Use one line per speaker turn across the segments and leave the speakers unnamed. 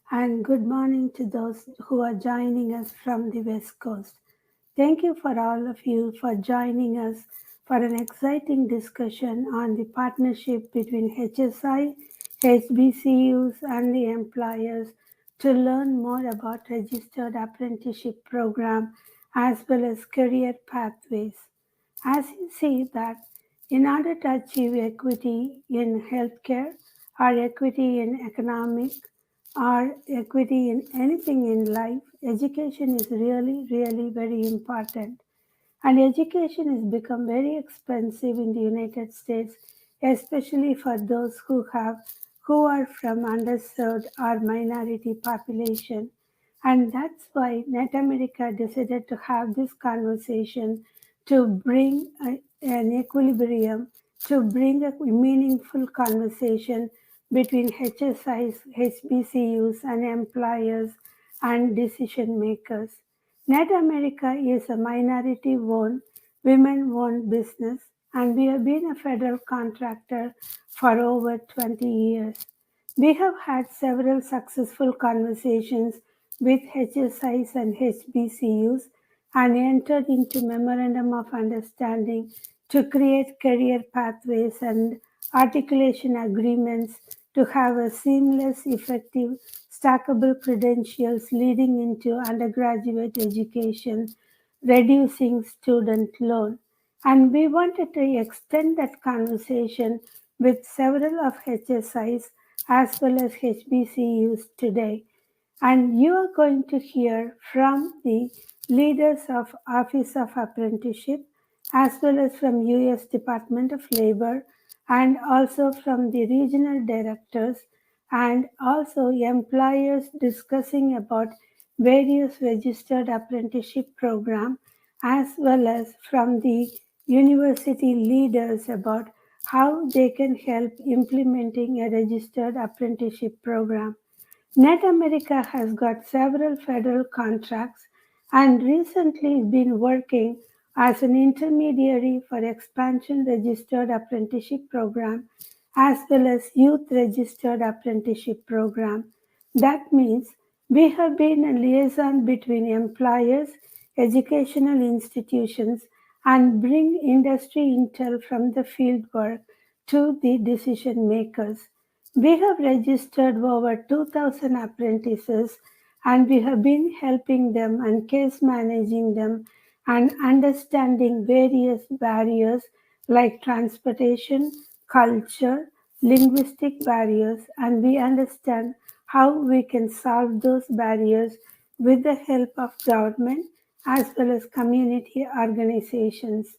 and good morning to those who are joining us from the West Coast. Thank you for all of you for joining us for an exciting discussion on the partnership between HSI, HBCUs, and the employers to learn more about Registered Apprenticeship Program as well as career pathways. As you see that in order to achieve equity in healthcare or equity in economic or equity in anything in life, education is really very important. And education has become very expensive in the United States, especially for those who are from underserved or minority population. And that's why net.America decided to have this conversation to bring an equilibrium, to bring a meaningful conversation between HSIs, HBCUs, and employers and decision makers. net.America is a minority-owned, women-owned business, and we have been a federal contractor for over 20 years. We have had several successful conversations with HSIs and HBCUs and entered into memorandum of understanding to create career pathways and articulation agreements to have a seamless, effective, stackable credentials leading into undergraduate education, reducing student loan. And we wanted to extend that conversation with several of HSIs as well as HBCUs today. And you are going to hear from the leaders of Office of Apprenticeship as well as from US Department of Labor and also from the regional directors and also employers discussing about various registered apprenticeship program as well as from the university leaders about how they can help implementing a registered apprenticeship program. net.America has got several federal contracts and recently been working as an intermediary for expansion registered apprenticeship program as well as youth registered apprenticeship program. That means we have been a liaison between employers, educational institutions, and bring industry intel from the field work to the decision makers. We have registered over 2,000 apprentices and we have been helping them and case managing them and understanding various barriers like transportation, culture, linguistic barriers, and we understand how we can solve those barriers with the help of government as well as community organizations.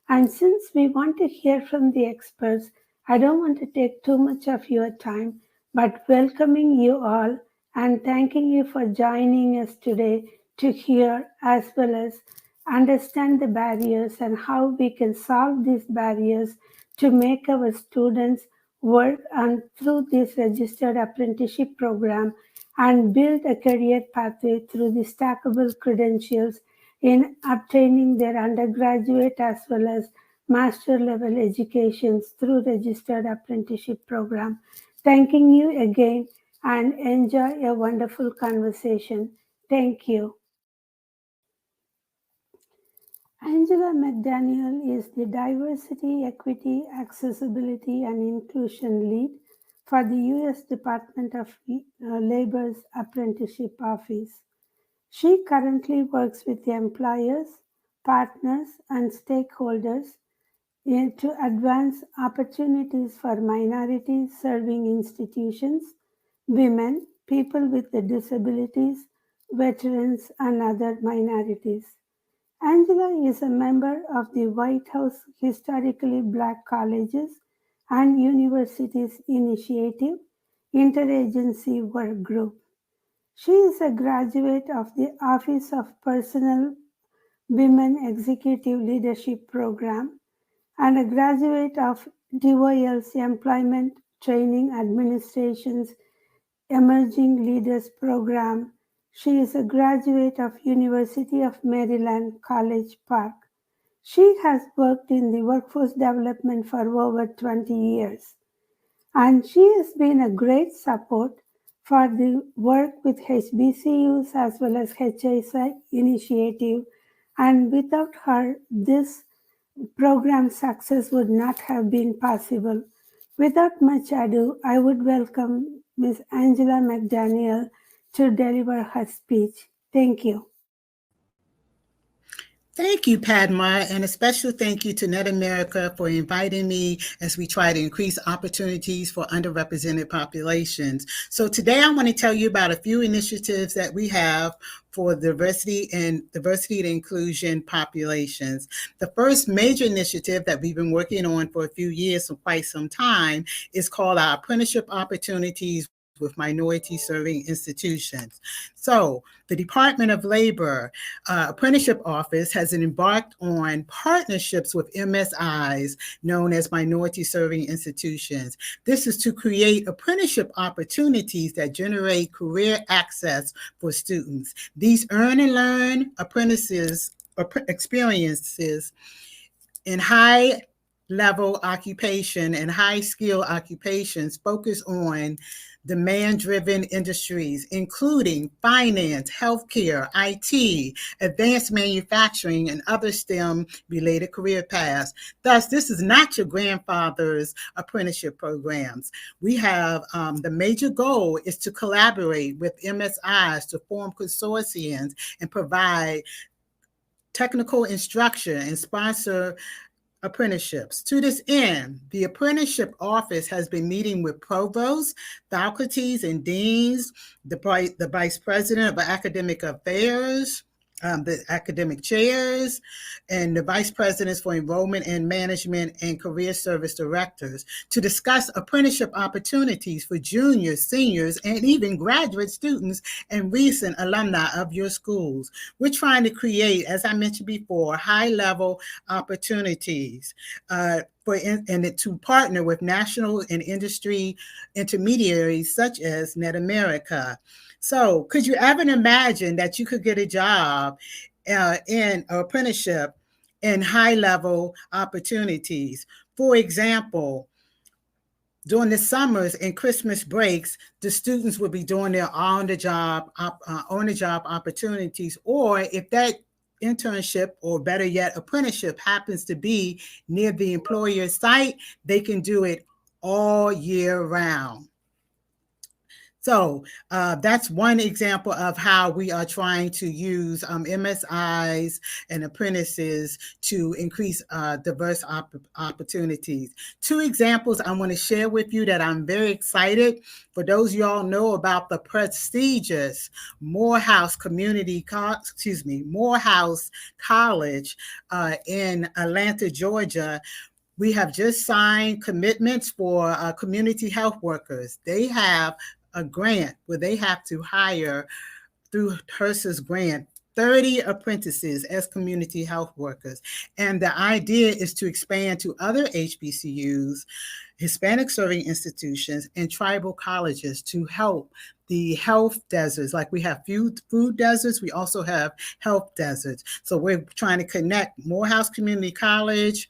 And since we want to hear from the experts, I don't want to take too much of your time, but welcoming you all and thanking you for joining us today to hear as well as understand the barriers and how we can solve these barriers to make our students work and through this registered apprenticeship program and build a career pathway through the stackable credentials in obtaining their undergraduate as well as master level educations through registered apprenticeship program. Thanking you again and enjoy a wonderful conversation. Thank you. Angela McDaniel is the Diversity, Equity, Accessibility and Inclusion Lead for the U.S. Department of Labor's Apprenticeship Office. She currently works with employers, partners, and stakeholders to advance opportunities for minorities serving institutions, women, people with disabilities, veterans, and other minorities. Angela is a member of the White House Historically Black Colleges and Universities Initiative Interagency Work Group. She is a graduate of the Office of Personal Women Executive Leadership Program and a graduate of DOL's Employment Training Administration's Emerging Leaders Program. She is a graduate of University of Maryland, College Park. She has worked in the workforce development for over 20 years and she has been a great support for the work with HBCUs as well as HSI initiative, and without her, this program success would not have been possible. Without much ado, I would welcome Ms. Angela McDaniel to deliver her speech. Thank you.
Thank you, Padma, and a special thank you to net.America for inviting me as we try to increase opportunities for underrepresented populations. So today I want to tell you about a few initiatives that we have for diversity and inclusion populations. The first major initiative that we've been working on for a few years, for quite some time, is called our Apprenticeship Opportunities with minority serving institutions. So the Department of Labor Apprenticeship Office has embarked on partnerships with MSIs, known as minority serving institutions. This is to create apprenticeship opportunities that generate career access for students. These earn and learn experiences in high level occupation and high skill occupations focus on demand-driven industries, including finance, healthcare, IT, advanced manufacturing, and other STEM-related career paths. Thus, this is not your grandfather's apprenticeship programs. We have the major goal is to collaborate with MSIs to form consortiums and provide technical instruction and sponsor apprenticeships. To this end, the Apprenticeship Office has been meeting with provosts, faculties, and deans, the Vice President of Academic Affairs, the academic chairs, and the vice presidents for enrollment and management and career service directors to discuss apprenticeship opportunities for juniors, seniors, and even graduate students and recent alumni of your schools. We're trying to create, as I mentioned before, high-level opportunities and to partner with national and industry intermediaries such as net.America. So could you ever imagine that you could get a job in an apprenticeship in high-level opportunities? For example, during the summers and Christmas breaks, the students would be doing their on-the-job opportunities, or if that internship, or better yet, apprenticeship happens to be near the employer's site, they can do it all year round. So that's one example of how we are trying to use MSIs and apprentices to increase diverse opportunities. Two examples I want to share with you that I'm very excited. For those of y'all know about the prestigious Morehouse Morehouse College in Atlanta, Georgia. We have just signed commitments for community health workers. They have a grant where they have to hire through HRSA's grant 30 apprentices as community health workers. And the idea is to expand to other HBCUs, Hispanic serving institutions, and tribal colleges to help the health deserts. Like we have food deserts, we also have health deserts. So we're trying to connect Morehouse Community College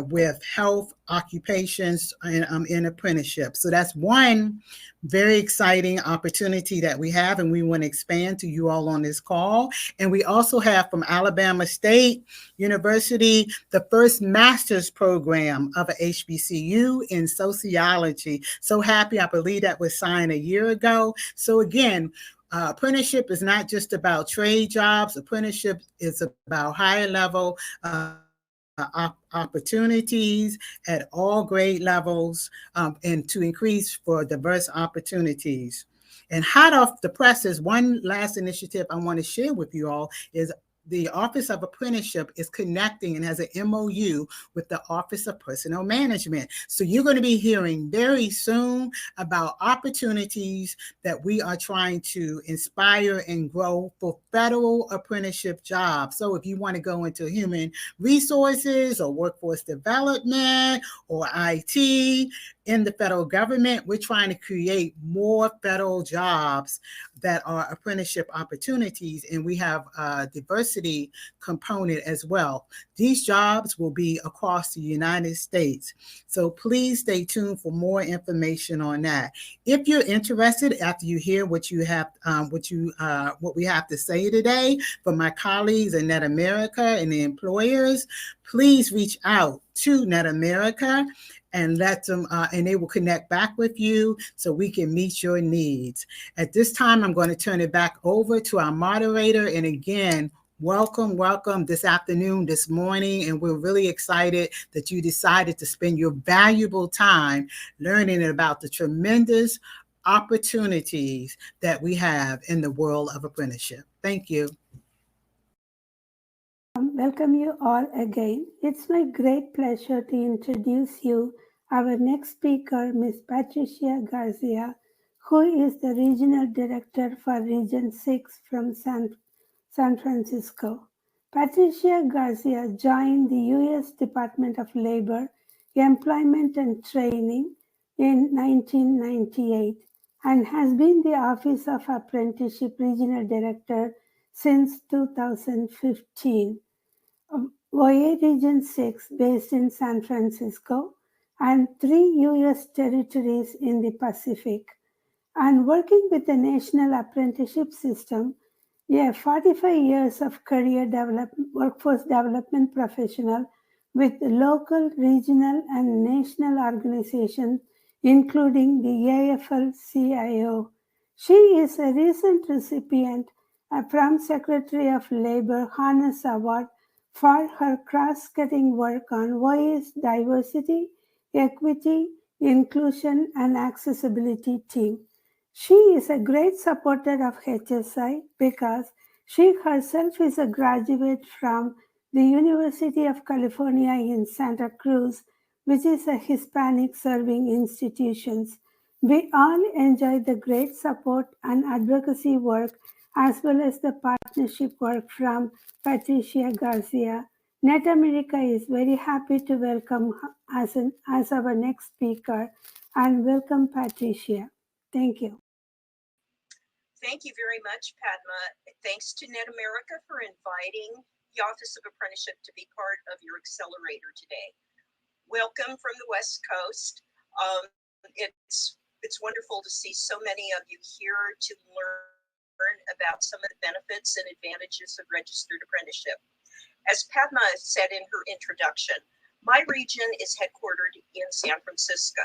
with health occupations in apprenticeship. So that's one very exciting opportunity that we have, and we want to expand to you all on this call. And we also have from Alabama State University, the first master's program of a HBCU in sociology. So happy, I believe that was signed a year ago. So again, apprenticeship is not just about trade jobs. Apprenticeship is about higher level opportunities at all grade levels and to increase for diverse opportunities. And hot off the presses, one last initiative I want to share with you all is the Office of Apprenticeship is connecting and has an MOU with the Office of Personnel Management. So you're going to be hearing very soon about opportunities that we are trying to inspire and grow for federal apprenticeship jobs. So if you want to go into human resources or workforce development or IT, in the federal government. We're trying to create more federal jobs that are apprenticeship opportunities, and we have a diversity component as well. These jobs will be across the United States. So please stay tuned for more information on that. If you're interested, after you hear what we have to say today from my colleagues in net.America and the employers, please reach out to net.America and let them, and they will connect back with you so we can meet your needs. At this time, I'm going to turn it back over to our moderator. And again, welcome this afternoon, this morning. And we're really excited that you decided to spend your valuable time learning about the tremendous opportunities that we have in the world of apprenticeship. Thank you.
Welcome you all again. It's my great pleasure to introduce you our next speaker, Ms. Patricia Garcia, who is the Regional Director for Region 6 from San Francisco. Patricia Garcia joined the U.S. Department of Labor, Employment and Training in 1998 and has been the Office of Apprenticeship Regional Director since 2015. OA Region 6 based in San Francisco and 3 U.S. territories in the Pacific, and working with the National Apprenticeship System, a 45 years of career workforce development professional with local, regional, and national organizations, including the AFL-CIO. She is a recent recipient from Secretary of Labor Honors Award for her cross-cutting work on OA's diversity, equity, inclusion, and accessibility team. She is a great supporter of HSI because she herself is a graduate from the University of California in Santa Cruz, which is a Hispanic serving institution. We all enjoy the great support and advocacy work as well as the partnership work from Patricia Garcia. net.America is very happy to welcome her as our next speaker, and welcome Patricia. Thank you.
Thank you very much, Padma. Thanks to net.America for inviting the Office of Apprenticeship to be part of your Accelerator today. Welcome from the West Coast. It's wonderful to see so many of you here to learn about some of the benefits and advantages of registered apprenticeship. As Padma said in her introduction, my region is headquartered in San Francisco,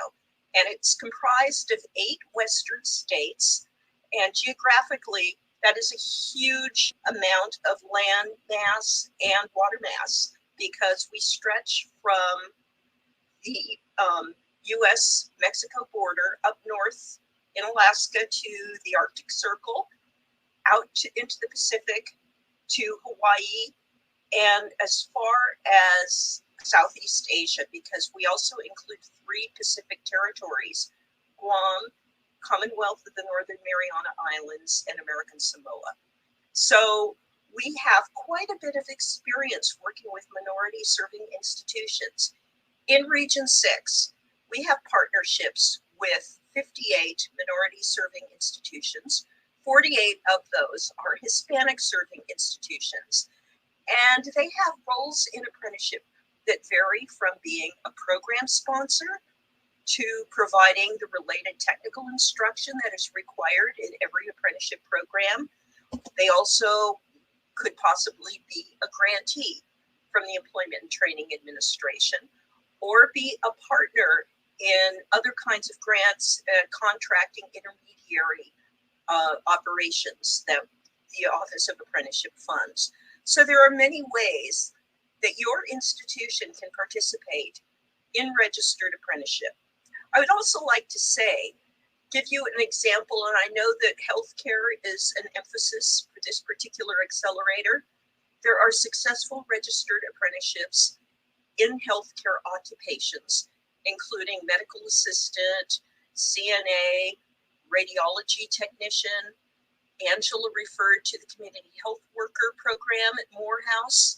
and it's comprised of 8 Western states. And geographically, that is a huge amount of land mass and water mass because we stretch from the US-Mexico border up north in Alaska to the Arctic Circle, out into the Pacific to Hawaii, and as far as Southeast Asia, because we also include 3 Pacific territories: Guam, Commonwealth of the Northern Mariana Islands, and American Samoa. So we have quite a bit of experience working with minority serving institutions. In Region 6, we have partnerships with 58 minority serving institutions. 48 of those are Hispanic serving institutions. And they have roles in apprenticeship that vary from being a program sponsor to providing the related technical instruction that is required in every apprenticeship program. They also could possibly be a grantee from the Employment and Training Administration, or be a partner in other kinds of grants, contracting intermediary operations that the Office of Apprenticeship funds. So there are many ways that your institution can participate in registered apprenticeship. I would also like to give you an example, and I know that healthcare is an emphasis for this particular accelerator. There are successful registered apprenticeships in healthcare occupations, including medical assistant, CNA, radiology technician. Angela referred to the community health worker program at Morehouse.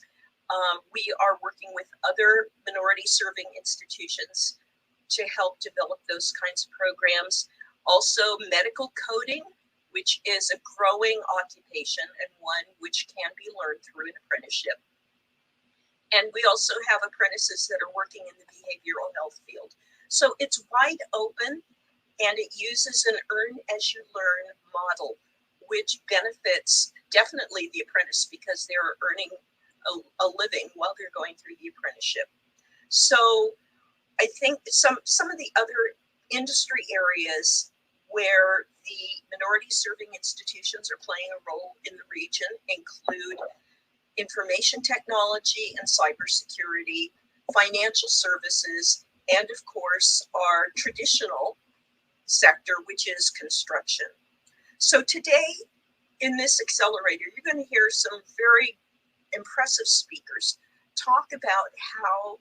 We are working with other minority serving institutions to help develop those kinds of programs. Also, medical coding, which is a growing occupation and one which can be learned through an apprenticeship. And we also have apprentices that are working in the behavioral health field. So it's wide open, and it uses an earn as you learn model, which benefits definitely the apprentice because they're earning a living while they're going through the apprenticeship. So I think some of the other industry areas where the minority serving institutions are playing a role in the region include information technology and cybersecurity, financial services, and of course our traditional sector, which is construction. So today in this accelerator, you're going to hear some very impressive speakers talk about how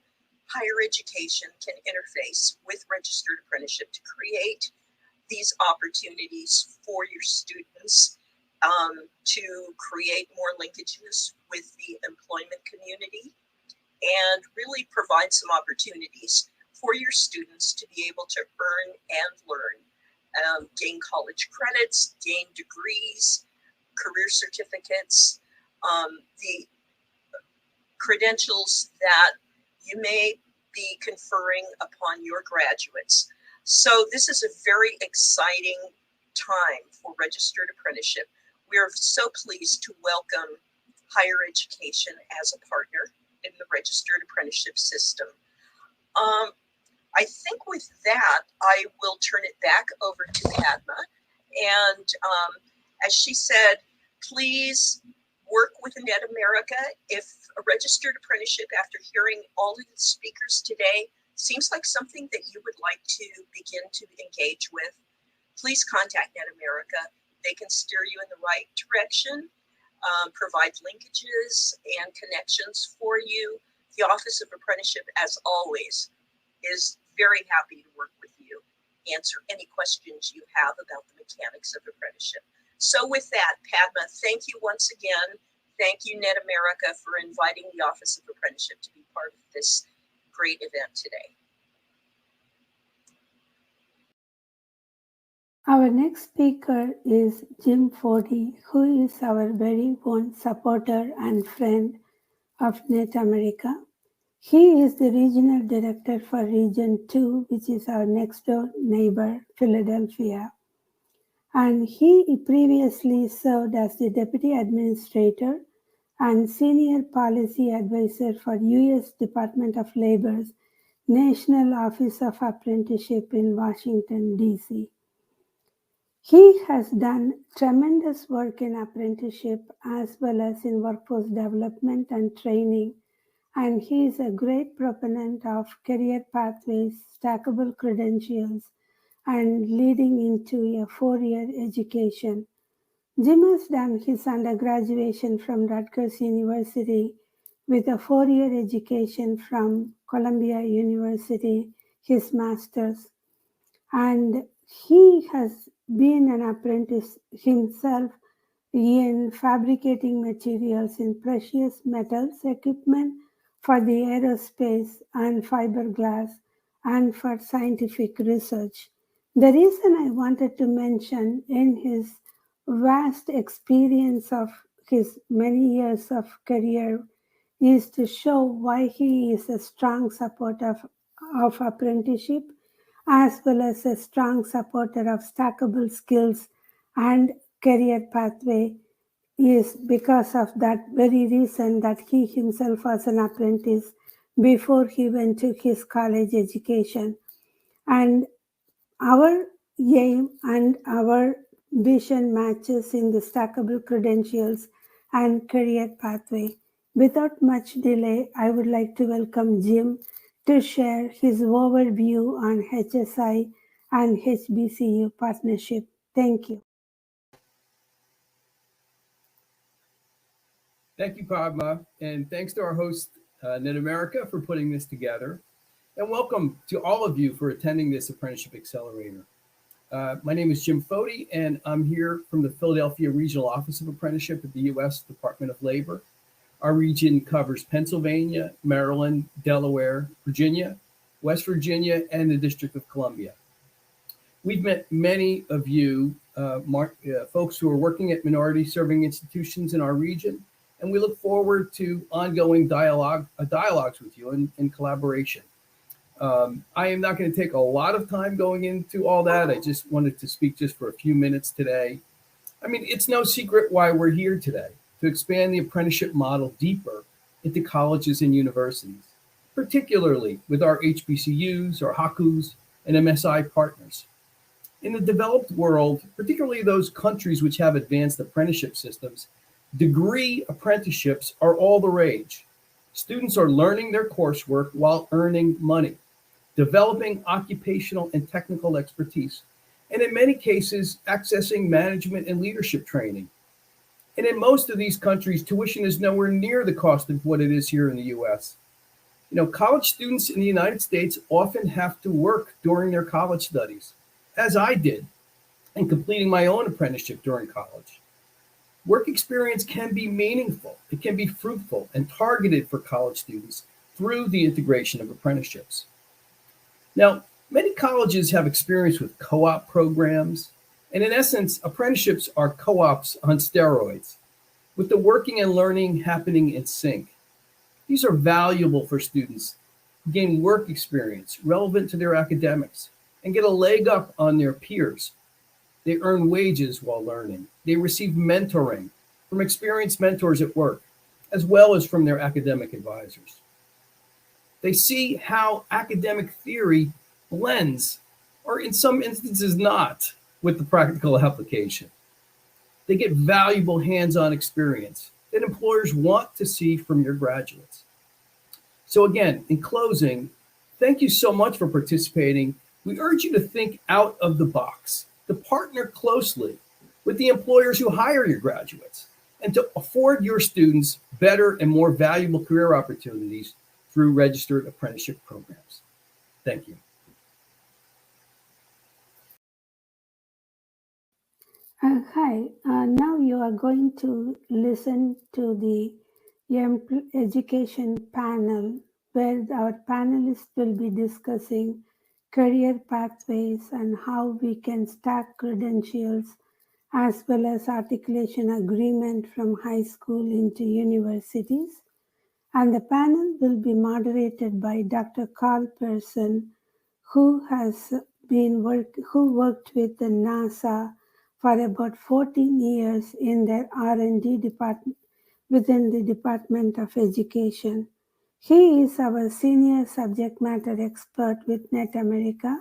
higher education can interface with registered apprenticeship to create these opportunities for your students, to create more linkages with the employment community, and really provide some opportunities for your students to be able to earn and learn, gain college credits, gain degrees, career certificates, the credentials that you may be conferring upon your graduates. So this is a very exciting time for registered apprenticeship. We are so pleased to welcome higher education as a partner in the registered apprenticeship system. I think with that, I will turn it back over to Padma. And as she said, please work with net.America. If a registered apprenticeship, after hearing all of the speakers today, seems like something that you would like to begin to engage with, please contact net.America. They can steer you in the right direction, provide linkages and connections for you. The Office of Apprenticeship, as always, is very happy to work with you, answer any questions you have about the mechanics of apprenticeship. So with that, Padma, thank you once again. Thank you, net.America, for inviting the Office of Apprenticeship to be part of this great event today.
Our next speaker is Jim Fody, who is our very own supporter and friend of net.America. He is the Regional Director for Region 2, which is our next door neighbor, Philadelphia. And he previously served as the Deputy Administrator and Senior Policy Advisor for U.S. Department of Labor's National Office of Apprenticeship in Washington, D.C. He has done tremendous work in apprenticeship as well as in workforce development and training, and he is a great proponent of career pathways, stackable credentials, and leading into a 4-year education. Jim has done his undergraduation from Rutgers University with a 4-year education from Columbia University, his master's. And he has been an apprentice himself in fabricating materials in precious metals equipment for the aerospace and fiberglass and for scientific research. The reason I wanted to mention in his vast experience of his many years of career is to show why he is a strong supporter of apprenticeship as well as a strong supporter of stackable skills and career pathway is because of that very reason that he himself was an apprentice before he went to his college education. And our aim and our vision matches in the stackable credentials and career pathway. Without much delay, I would like to welcome Jim to share his overview on HSI and HBCU partnership. Thank you.
Thank you, Padma, and thanks to our host, net.America, for putting this together. And welcome to all of you for attending this Apprenticeship Accelerator. My name is Jim Fody, and I'm here from the Philadelphia Regional Office of Apprenticeship at the U.S. Department of Labor. Our region covers Pennsylvania, Maryland, Delaware, Virginia, West Virginia, and the District of Columbia. We've met many of you, folks who are working at minority-serving institutions in our region, and we look forward to ongoing dialogues with you in collaboration. I am not going to take a lot of time going into all that. I just wanted to speak just for a few minutes today. I mean, it's no secret why we're here today, to expand the apprenticeship model deeper into colleges and universities, particularly with our HBCUs, our HACUs, and MSI partners. In the developed world, particularly those countries which have advanced apprenticeship systems, degree apprenticeships are all the rage. Students are learning their coursework while earning money, developing occupational and technical expertise, and in many cases, accessing management and leadership training. And in most of these countries, tuition is nowhere near the cost of what it is here in the US. You know, college students in the United States often have to work during their college studies, as I did, in completing my own apprenticeship during college. Work experience can be meaningful, it can be fruitful and targeted for college students through the integration of apprenticeships. Now, many colleges have experience with co-op programs, and in essence, apprenticeships are co-ops on steroids, with the working and learning happening in sync. These are valuable for students who gain work experience relevant to their academics and get a leg up on their peers. They earn wages while learning. They receive mentoring from experienced mentors at work, as well as from their academic advisors. They see how academic theory blends, or in some instances not, with the practical application. They get valuable hands-on experience that employers want to see from your graduates. So again, in closing, thank you so much for participating. We urge you to think out of the box, to partner closely with the employers who hire your graduates, and to afford your students better and more valuable career opportunities through registered apprenticeship programs. Thank you.
Hi, now you are going to listen to the education panel, where our panelists will be discussing career pathways and how we can stack credentials, as well as articulation agreement from high school into universities. And the panel will be moderated by Dr. Carl Person, who worked with the NASA for about 14 years in their R&D department within the Department of Education. He is our senior subject matter expert with net.America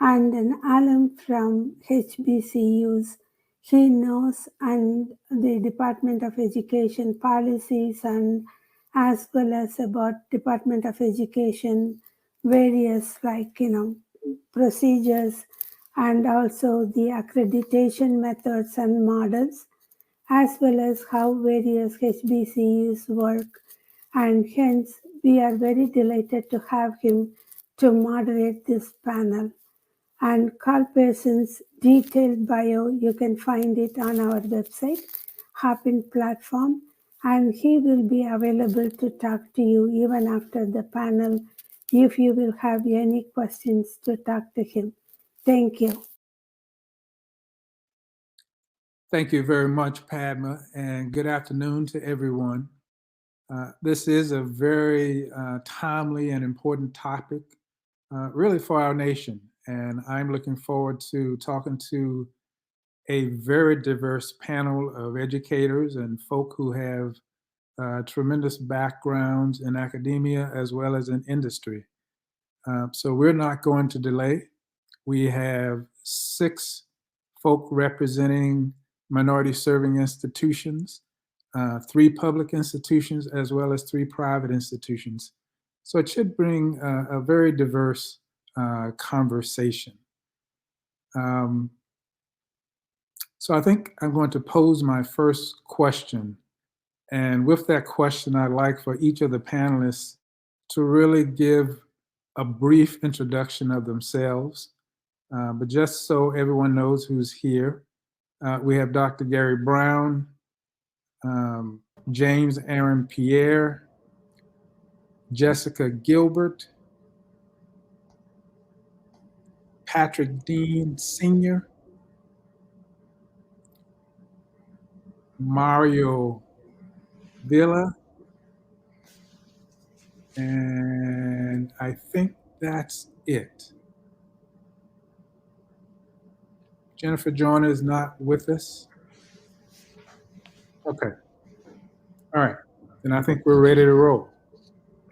and an alum from HBCUs. He knows and the Department of Education policies, and as well as about Department of Education various procedures, and also the accreditation methods and models, as well as how various HBCUs work. And hence we are very delighted to have him to moderate this panel. And Carl Pearson's detailed bio, you can find it on our website, Hopin platform, and he will be available to talk to you even after the panel if you will have any questions to talk to him. Thank you.
Thank you very much, Padma, and good afternoon to everyone. This is a very timely and important topic, really for our nation. And I'm looking forward to talking to a very diverse panel of educators and folk who have tremendous backgrounds in academia as well as in industry. So we're not going to delay. We have 6 folk representing minority serving institutions, 3 public institutions, as well as 3 private institutions. So it should bring a very diverse conversation. So I think I'm going to pose my first question. And with that question, I'd like for each of the panelists to really give a brief introduction of themselves. But just so everyone knows who's here, we have Dr. Gary Brown, James Aaron Pierre, Jessica Gilbert, Patrick Dean Sr., Mario Villa, and I think that's it. Jennifer Joyner is not with us. Okay. All right. Then I think we're ready to roll.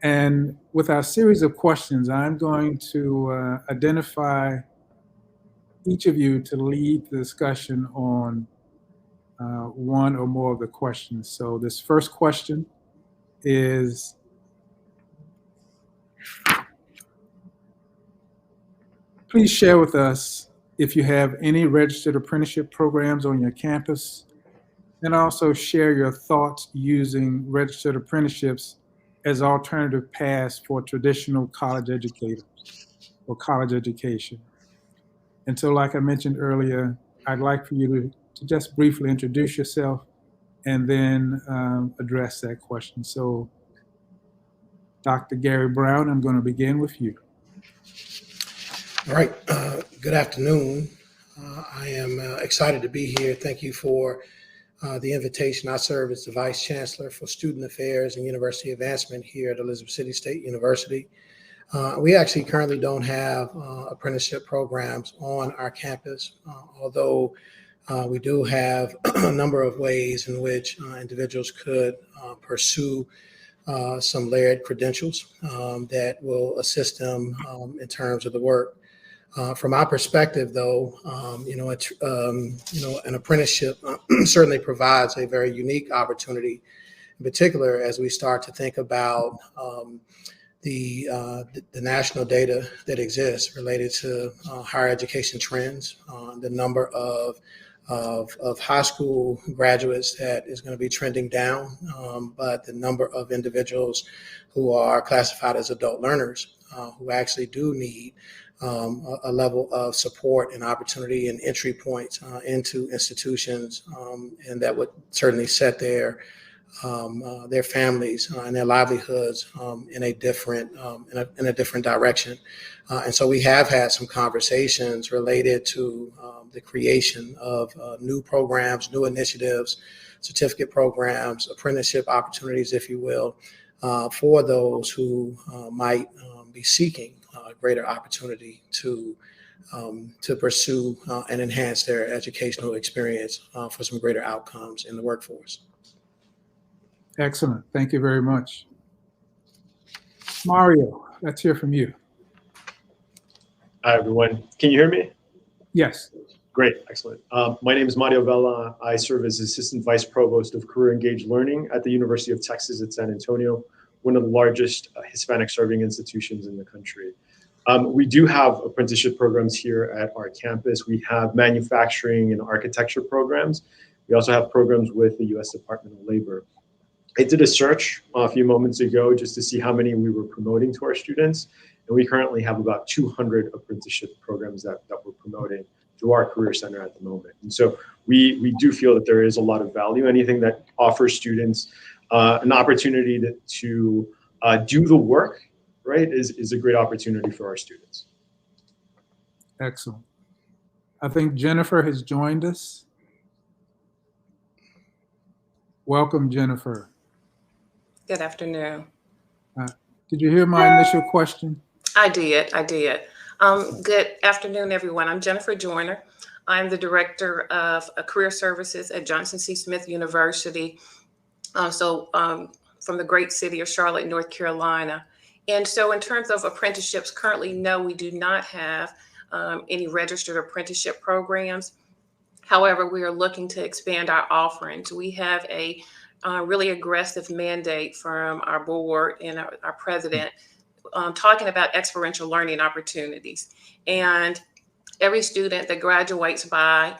And with our series of questions, I'm going to identify each of you to lead the discussion on one or more of the questions. So this first question is, please share with us if you have any registered apprenticeship programs on your campus, and also share your thoughts using registered apprenticeships as alternative paths for traditional college educators or college education. And so, like I mentioned earlier, I'd like for you to just briefly introduce yourself and then address that question. So, Dr. Gary Brown, I'm going to begin with you.
All right. Good afternoon. I am excited to be here. Thank you for the invitation. I serve as the Vice Chancellor for Student Affairs and University Advancement here at Elizabeth City State University. We actually currently don't have apprenticeship programs on our campus, although we do have a number of ways in which individuals could pursue some layered credentials that will assist them in terms of the work. From our perspective, though, an apprenticeship certainly provides a very unique opportunity, in particular as we start to think about the national data that exists related to higher education trends, the number of high school graduates that is going to be trending down, but the number of individuals who are classified as adult learners who actually do need a level of support and opportunity and entry points into institutions, and that would certainly set their families and their livelihoods in a different direction. And so we have had some conversations related to the creation of new programs, new initiatives, certificate programs, apprenticeship opportunities, if you will, for those who might be seeking greater opportunity to pursue and enhance their educational experience for some greater outcomes in the workforce.
Excellent. Thank you very much. Mario, let's hear from you.
Hi, everyone. Can you hear me?
Yes.
Great. Excellent. My name is Mario Vela. I serve as Assistant Vice Provost of Career Engaged Learning at the University of Texas at San Antonio, one of the largest Hispanic serving institutions in the country. We do have apprenticeship programs here at our campus. We have manufacturing and architecture programs. We also have programs with the U.S. Department of Labor. I did a search a few moments ago just to see how many we were promoting to our students. And we currently have about 200 apprenticeship programs that we're promoting to our career center at the moment. And so we do feel that there is a lot of value. Anything that offers students an opportunity to do the work, right, is a great opportunity for our students.
Excellent. I think Jennifer has joined us. Welcome, Jennifer.
Good afternoon.
Did you hear my initial question?
I did. Good afternoon, everyone. I'm Jennifer Joyner. I'm the Director of Career Services at Johnson C. Smith University. From the great city of Charlotte, North Carolina. And so in terms of apprenticeships, currently, no, we do not have any registered apprenticeship programs. However, we are looking to expand our offerings. We have a really aggressive mandate from our board and our president talking about experiential learning opportunities. And every student that graduates by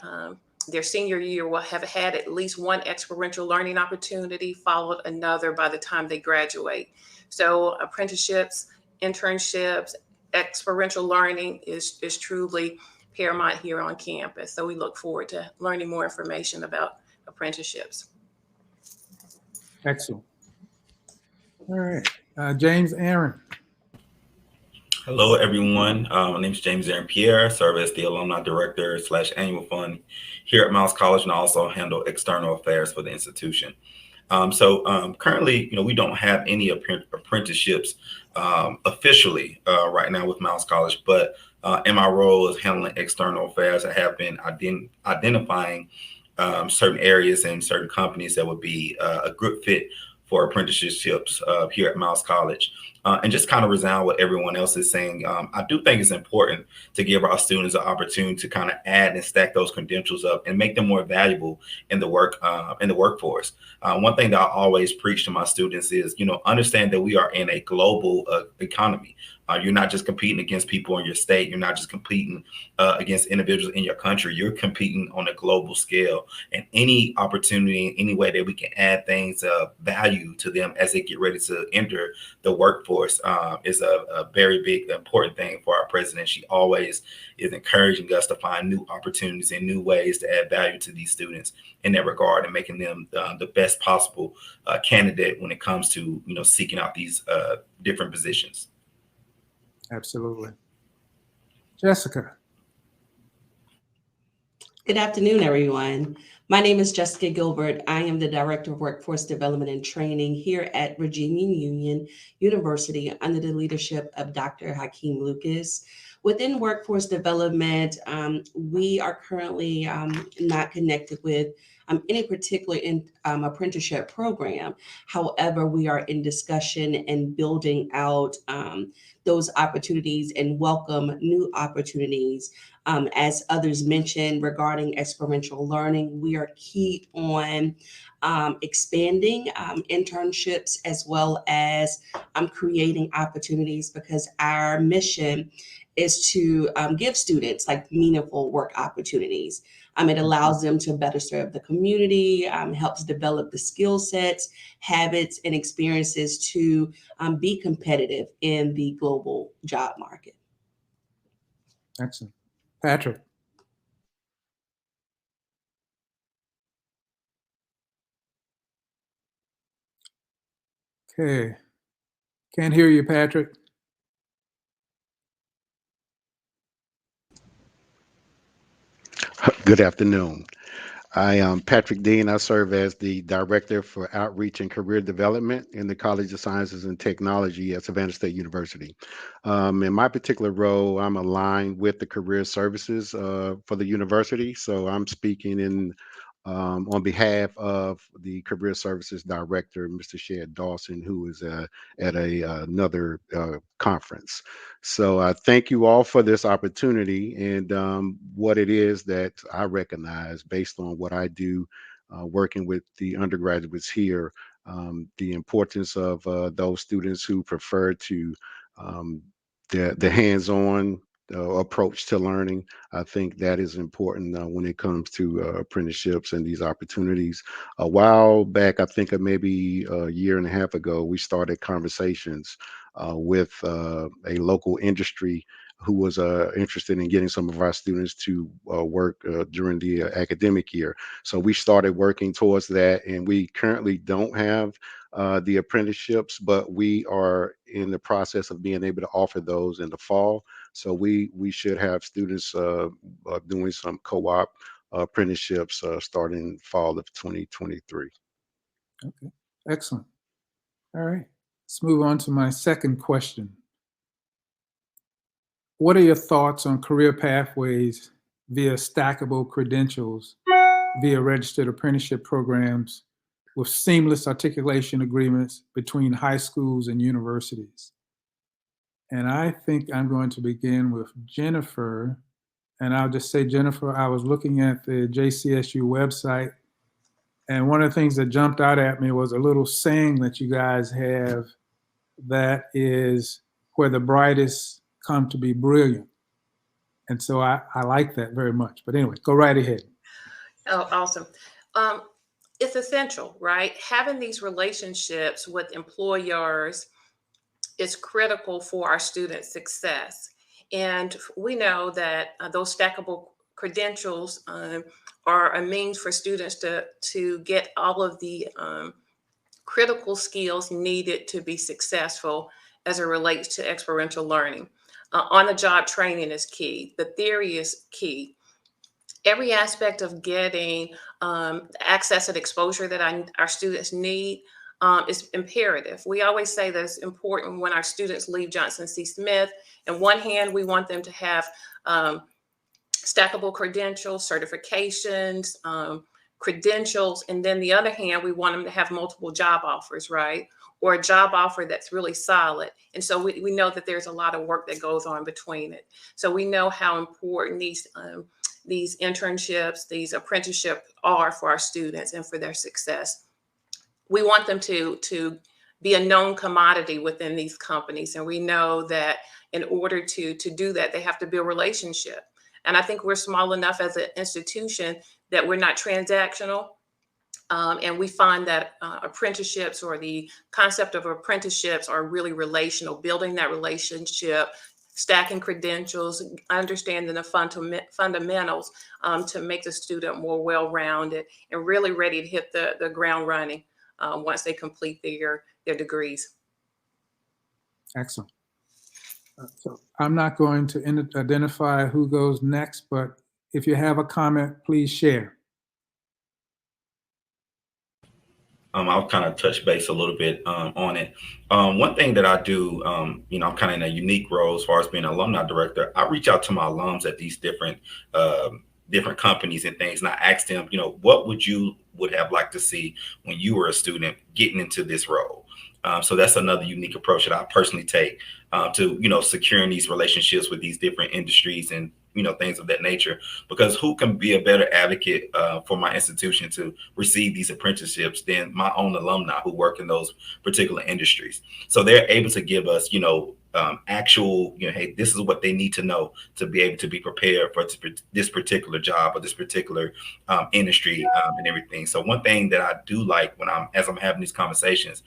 their senior year will have had at least one experiential learning opportunity, followed another by the time they graduate. So apprenticeships, internships, experiential learning is truly paramount here on campus. So we look forward to learning more information about apprenticeships.
Excellent. All right. James Aaron.
Hello, everyone. My name is James Aaron Pierre. I serve as the Alumni Director / Annual Fund here at Miles College, and I also handle external affairs for the institution. Currently, we don't have any apprenticeships officially right now with Miles College, but in my role as handling external affairs, I have been identifying certain areas and certain companies that would be a good fit for apprenticeships here at Miles College. And just kind of resound what everyone else is saying. I do think it's important to give our students an opportunity to kind of add and stack those credentials up and make them more valuable in the workforce. One thing that I always preach to my students is, understand that we are in a global economy. You're not just competing against people in your state. You're not just competing against individuals in your country. You're competing on a global scale, and any opportunity, any way that we can add things of value to them as they get ready to enter the workforce is a very big, important thing for our president. She always is encouraging us to find new opportunities and new ways to add value to these students in that regard, and making them the best possible candidate when it comes to, seeking out these different positions.
Absolutely. Jessica.
Good afternoon, everyone. My name is Jessica Gilbert. I am the Director of Workforce Development and Training here at Virginia Union University under the leadership of Dr. Hakeem Lucas. Within workforce development, we are currently not connected with any particular apprenticeship program. However, we are in discussion and building out those opportunities and welcome new opportunities. As others mentioned regarding experiential learning, we are key on expanding internships as well as creating opportunities, because our mission is to give students meaningful work opportunities. It allows them to better serve the community, helps develop the skill sets, habits, and experiences to be competitive in the global job market.
Excellent. Patrick. Okay. Can't hear you, Patrick.
Good afternoon. I am Patrick Dean. I serve as the Director for Outreach and Career Development in the College of Sciences and Technology at Savannah State University. In my particular role, I'm aligned with the career services for the university. So I'm speaking on behalf of the Career Services Director, Mr. Shed Dawson, who is at another conference. So I thank you all for this opportunity and what it is that I recognize based on what I do working with the undergraduates here, the importance of those students who prefer to the hands-on approach to learning. I think that is important when it comes to apprenticeships and these opportunities. A while back, I think maybe a year and a half ago, we started conversations with a local industry who was interested in getting some of our students to work during the academic year. So we started working towards that, and we currently don't have the apprenticeships, but we are in the process of being able to offer those in the fall. So we should have students doing some co-op apprenticeships starting fall of 2023.
Okay, excellent. All right, let's move on to my second question. What are your thoughts on career pathways via stackable credentials, via registered apprenticeship programs with seamless articulation agreements between high schools and universities? And I think I'm going to begin with Jennifer. And I'll just say, Jennifer, I was looking at the JCSU website, and one of the things that jumped out at me was a little saying that you guys have that is, where the brightest come to be brilliant. And so I like that very much. But anyway, go right ahead.
Oh, awesome. It's essential, right? Having these relationships with employers is critical for our students' success. And we know that those stackable credentials are a means for students to get all of the critical skills needed to be successful as it relates to experiential learning. On-the-job training is key. The theory is key. Every aspect of getting access and exposure that our students need is imperative. We always say that it's important when our students leave Johnson C. Smith. On one hand, we want them to have stackable credentials, certifications, credentials, and then the other hand, we want them to have multiple job offers, right? Or a job offer that's really solid. And so we know that there's a lot of work that goes on between it. So we know how important these internships, these apprenticeships are for our students and for their success. We want them to be a known commodity within these companies. And we know that in order to do that, they have to build relationship. And I think we're small enough as an institution that we're not transactional. And we find that apprenticeships, or the concept of apprenticeships, are really relational, building that relationship, stacking credentials, understanding the fundamentals to make the student more well-rounded and really ready to hit the ground running once they complete their degrees.
Excellent. So I'm not going to identify who goes next, but if you have a comment, please share.
I'll kind of touch base a little bit on it. One thing that I do, I'm kind of in a unique role as far as being an alumni director. I reach out to my alums at these different companies and things, and I ask them, what would have liked to see when you were a student getting into this role? So that's another unique approach that I personally take to, securing these relationships with these different industries and, things of that nature, because who can be a better advocate for my institution to receive these apprenticeships than my own alumni who work in those particular industries? So they're able to give us, actual, hey, this is what they need to know to be able to be prepared for this particular job or this particular industry and everything. So one thing that I do like as I'm having these conversations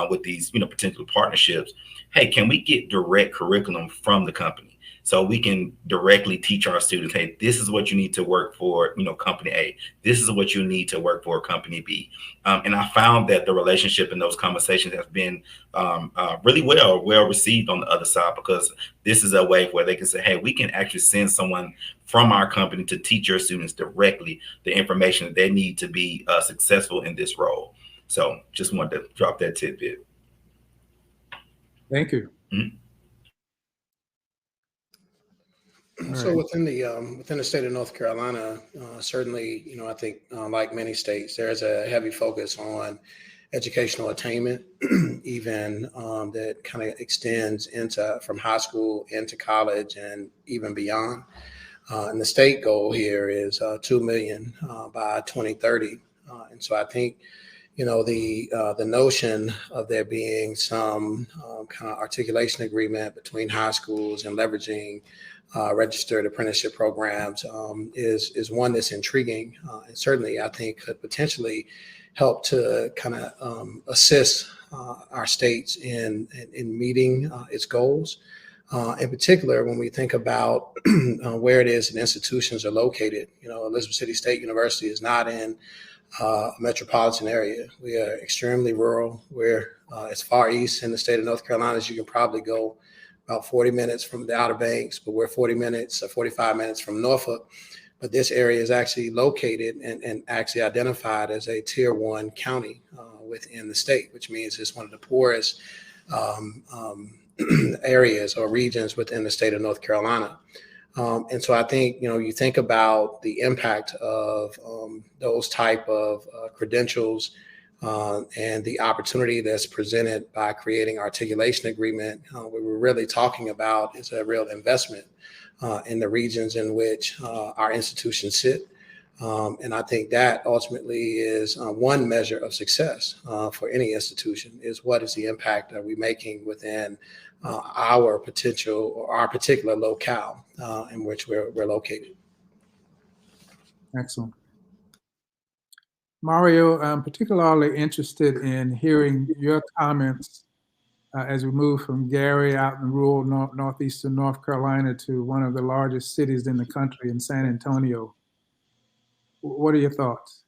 with these, potential partnerships, hey, can we get direct curriculum from the company? So we can directly teach our students, hey, this is what you need to work for, company A. This is what you need to work for company B. And I found that the relationship in those conversations has been really well received on the other side, because this is a way where they can say, hey, we can actually send someone from our company to teach your students directly the information that they need to be successful in this role. So just wanted to drop that tidbit.
Thank you.
Mm-hmm.
So within the state of North Carolina, certainly, I think like many states, there's a heavy focus on educational attainment, even that kind of extends from high school into college and even beyond. And the state goal here is 2 million by 2030. And so I think, the notion of there being some kind of articulation agreement between high schools and leveraging registered apprenticeship programs is one that's intriguing, and certainly I think could potentially help to kind of assist our states in meeting its goals. In particular, when we think about where it is that institutions are located, Elizabeth City State University is not in a metropolitan area. We are extremely rural. We're as far east in the state of North Carolina as you can probably go, about 40 minutes from the Outer Banks, but we're 45 minutes from Norfolk. But this area is actually located and actually identified as a Tier 1 county within the state, which means it's one of the poorest areas or regions within the state of North Carolina. And so I think, you think about the impact of those type of credentials and the opportunity that's presented by creating articulation agreement. What we're really talking about is a real investment in the regions in which our institutions sit. And I think that ultimately is one measure of success for any institution, is what is the impact are we making within our potential or our particular locale in which we're located.
Excellent. Mario, I'm particularly interested in hearing your comments as we move from Gary out in rural northeastern North Carolina to one of the largest cities in the country in San Antonio. What are your thoughts?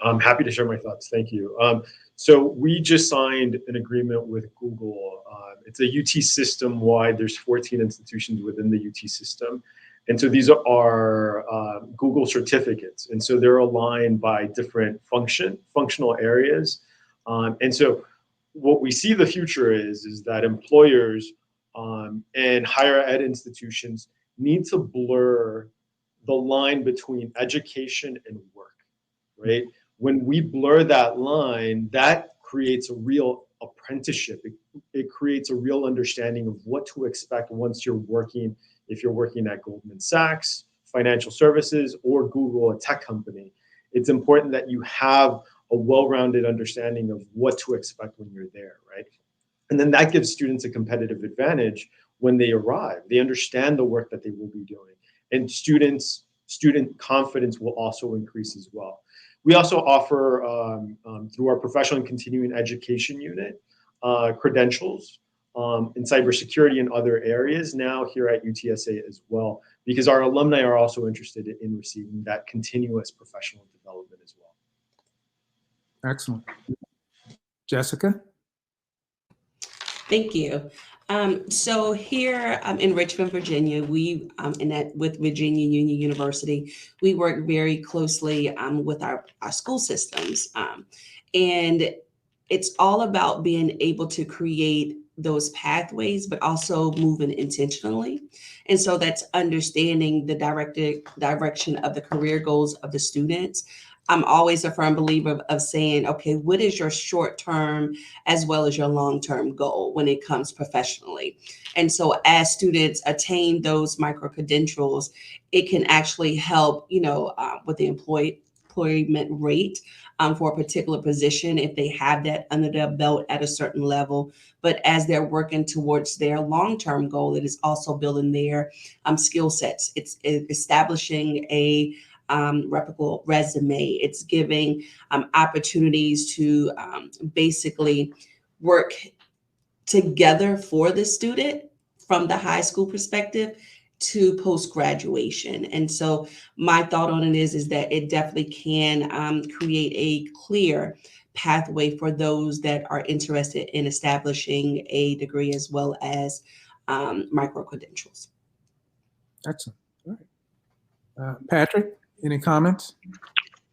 I'm happy to share my thoughts. Thank you. So we just signed an agreement with Google. It's a UT system-wide. There's 14 institutions within the UT system. And so these are Google certificates. And so they're aligned by different functional areas. And so what we see the future is that employers and higher ed institutions need to blur the line between education and work, right? When we blur that line, that creates a real apprenticeship. It creates a real understanding of what to expect once you're working, if you're working at Goldman Sachs, financial services, or Google, a tech company. It's important that you have a well-rounded understanding of what to expect when you're there, right? And then that gives students a competitive advantage when they arrive. They understand the work that they will be doing. And student confidence will also increase as well. We also offer, through our professional and continuing education unit, credentials in cybersecurity and other areas now here at UTSA as well, because our alumni are also interested in receiving that continuous professional development as well.
Excellent. Jessica?
Thank you. So here in Richmond, Virginia, with Virginia Union University, we work very closely with our school systems. And it's all about being able to create those pathways, but also moving intentionally. And so that's understanding the direction of the career goals of the students. I'm always a firm believer of saying, okay, what is your short-term as well as your long-term goal when it comes professionally? And so as students attain those micro-credentials, it can actually help, with the employment rate for a particular position if they have that under their belt at a certain level. But as they're working towards their long-term goal, it is also building their skill sets. It's establishing a replicable resume. It's giving opportunities to basically work together for the student from the high school perspective to post-graduation. And so my thought on it is that it definitely can create a clear pathway for those that are interested in establishing a degree as well as micro-credentials.
Excellent. All right. Patrick, any comments?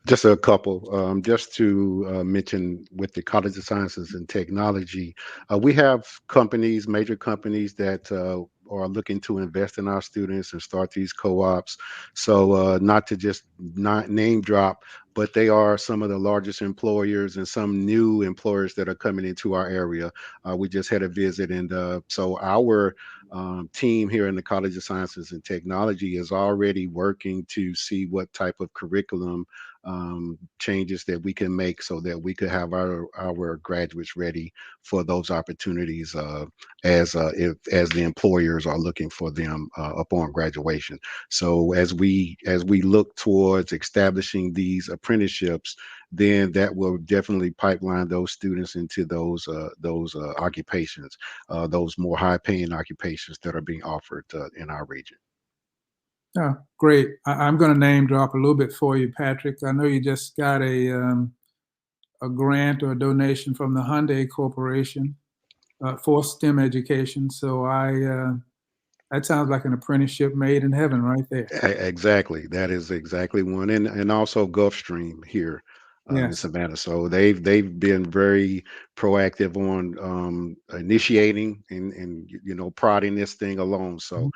Just a couple. Just to mention with the College of Sciences and Technology, we have major companies that are looking to invest in our students and start these co-ops. So not to just not name drop, but they are some of the largest employers and some new employers that are coming into our area. We just had a visit, and so our team here in the College of Sciences and Technology is already working to see what type of curriculum changes that we can make so that we could have our graduates ready for those opportunities as the employers are looking for them upon graduation. So as we look towards establishing these apprenticeships, then that will definitely pipeline those students into those occupations, those more high-paying occupations that are being offered in our region.
Oh, great. I'm going to name drop a little bit for you, Patrick. I know you just got a grant or a donation from the Hyundai Corporation for STEM education. So that sounds like an apprenticeship made in heaven right there.
Exactly. That is exactly one. And also Gulfstream here in Savannah. So they've been very proactive on initiating and prodding this thing along. So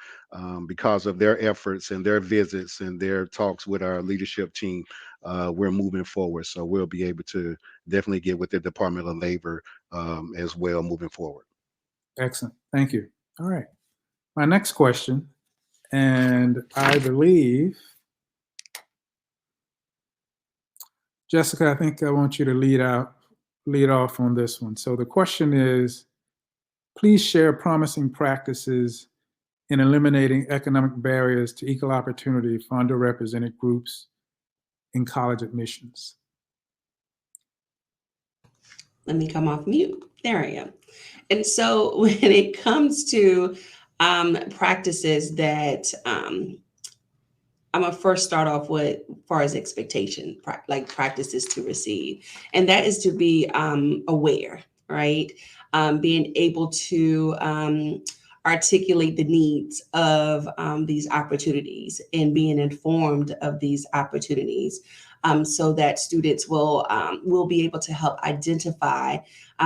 because of their efforts and their visits and their talks with our leadership team, we're moving forward. So we'll be able to definitely get with the Department of Labor as well moving forward.
Excellent. Thank you. All right. My next question, and I believe, Jessica, I think I want you to lead off on this one. So the question is, please share promising practices in eliminating economic barriers to equal opportunity for underrepresented groups in college admissions.
Let me come off mute. There I am. And so when it comes to practices that I'm gonna first start off with far as expectation, like practices to receive, and that is to be aware, right? Being able to articulate the needs of these opportunities and being informed of these opportunities, so that students will be able to help identify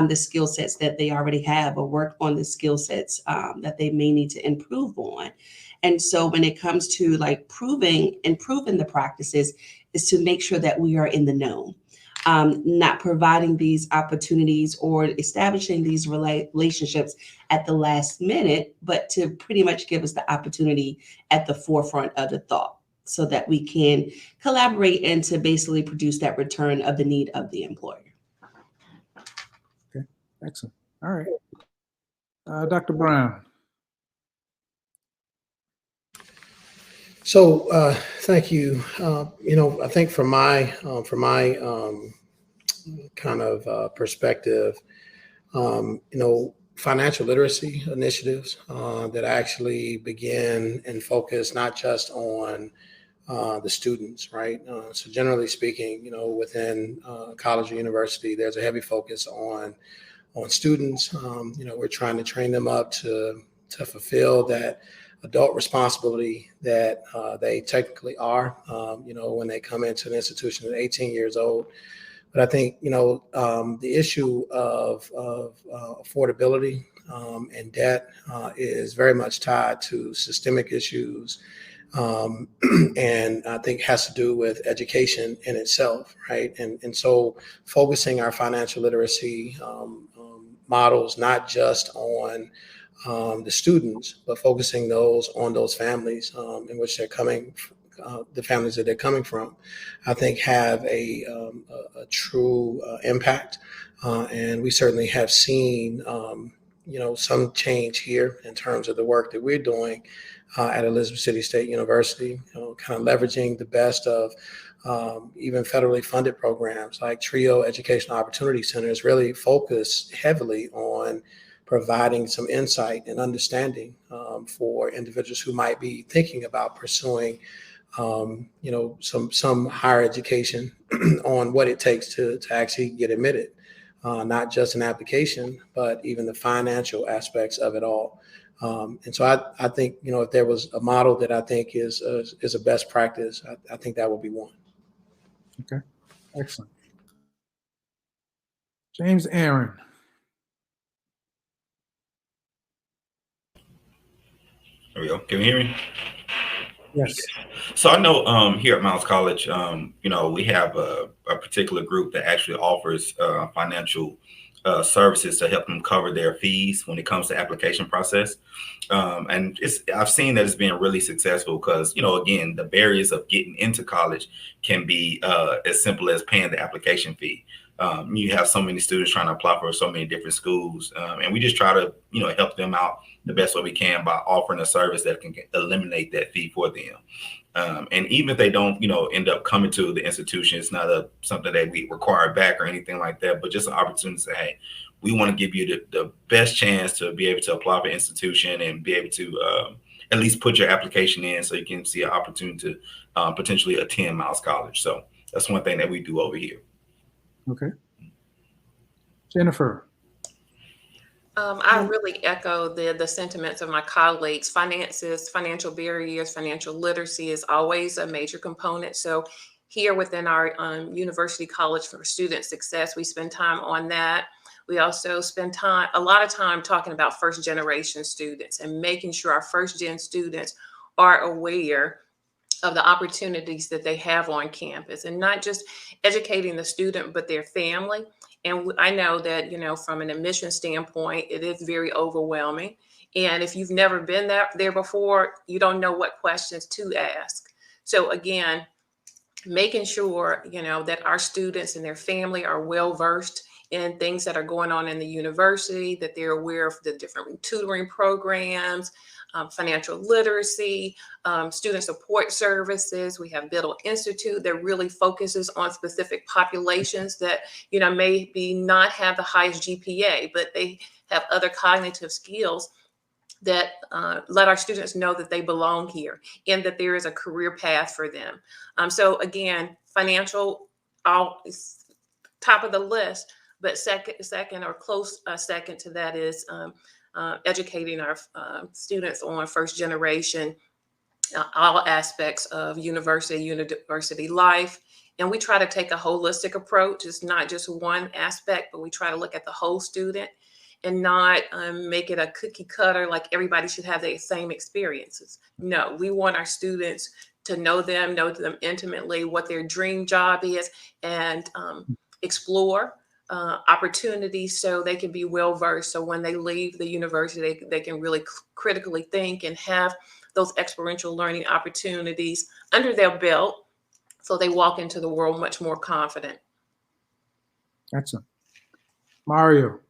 the skill sets that they already have or work on the skill sets that they may need to improve on. And so when it comes to like improving the practices is to make sure that we are in the know, not providing these opportunities or establishing these relationships at the last minute, but to pretty much give us the opportunity at the forefront of the thought so that we can collaborate and to basically produce that return of the need of the employer.
Okay, excellent. All right. Dr. Brown.
So thank you. I think from my kind of perspective, financial literacy initiatives that actually begin and focus not just on the students, right? So generally speaking, within college or university, there's a heavy focus on students. We're trying to train them up to fulfill that adult responsibility that they technically are, when they come into an institution at 18 years old. But I think, the issue of affordability and debt is very much tied to systemic issues, and I think has to do with education in itself, right? And so focusing our financial literacy models not just on the students, but focusing on those families in which they're coming, the families that they're coming from, I think have a true impact. And we certainly have seen, some change here in terms of the work that we're doing at Elizabeth City State University, kind of leveraging the best of even federally funded programs like TRIO Educational Opportunity Centers really focus heavily on providing some insight and understanding for individuals who might be thinking about pursuing, some higher education on what it takes to actually get admitted, not just an application, but even the financial aspects of it all. And so I think, if there was a model that I think is a best practice, I think that would be one.
Okay, excellent. James Aaron.
There we go. Can you hear me?
Yes.
So I know here at Miles College, we have a particular group that actually offers financial services to help them cover their fees when it comes to application process. And I've seen that it's been really successful because, again, the barriers of getting into college can be as simple as paying the application fee. You have so many students trying to apply for so many different schools. And we just try to, help them out the best way we can by offering a service that can eliminate that fee for them. And even if they don't, end up coming to the institution, it's not something that we require back or anything like that, but just an opportunity to say, hey, we want to give you the best chance to be able to apply for institution and be able to at least put your application in so you can see an opportunity to potentially attend Miles College. So that's one thing that we do over here.
Okay. Jennifer.
I really echo the sentiments of my colleagues. Finances, financial barriers, financial literacy is always a major component. So here within our University College for Student Success, we spend time on that. We also spend a lot of time talking about first generation students and making sure our first gen students are aware of the opportunities that they have on campus, and not just educating the student, but their family. And I know that, from an admission standpoint, it is very overwhelming. And if you've never been there before, you don't know what questions to ask. So again, making sure, that our students and their family are well versed in things that are going on in the university, that they're aware of the different tutoring programs, financial literacy, student support services. We have Biddle Institute that really focuses on specific populations that, maybe not have the highest GPA, but they have other cognitive skills that let our students know that they belong here and that there is a career path for them. So again, financial, all top of the list, but second or close second to that is educating our students on first generation, all aspects of university life. And we try to take a holistic approach. It's not just one aspect, but we try to look at the whole student and not make it a cookie cutter, like everybody should have the same experiences. No, we want our students to know them intimately, what their dream job is, and explore opportunities so they can be well-versed. So when they leave the university, they can really critically think and have those experiential learning opportunities under their belt, so they walk into the world much more confident.
Excellent. Mario.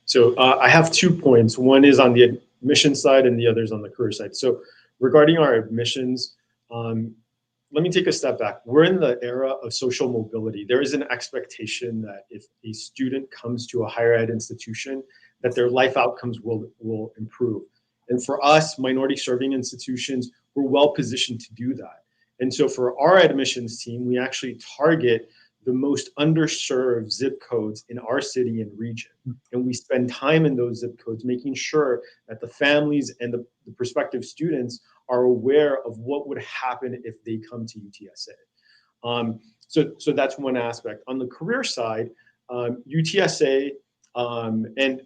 So I have 2 points. One is on the admission side and the other is on the career side. So regarding our admissions, let me take a step back. We're in the era of social mobility. There is an expectation that if a student comes to a higher ed institution, that their life outcomes will improve. And for us, minority serving institutions, we're well positioned to do that. And so for our admissions team, we actually target the most underserved zip codes in our city and region. And we spend time in those zip codes, making sure that the families and the prospective students are aware of what would happen if they come to UTSA. So that's one aspect. On the career side, UTSA, and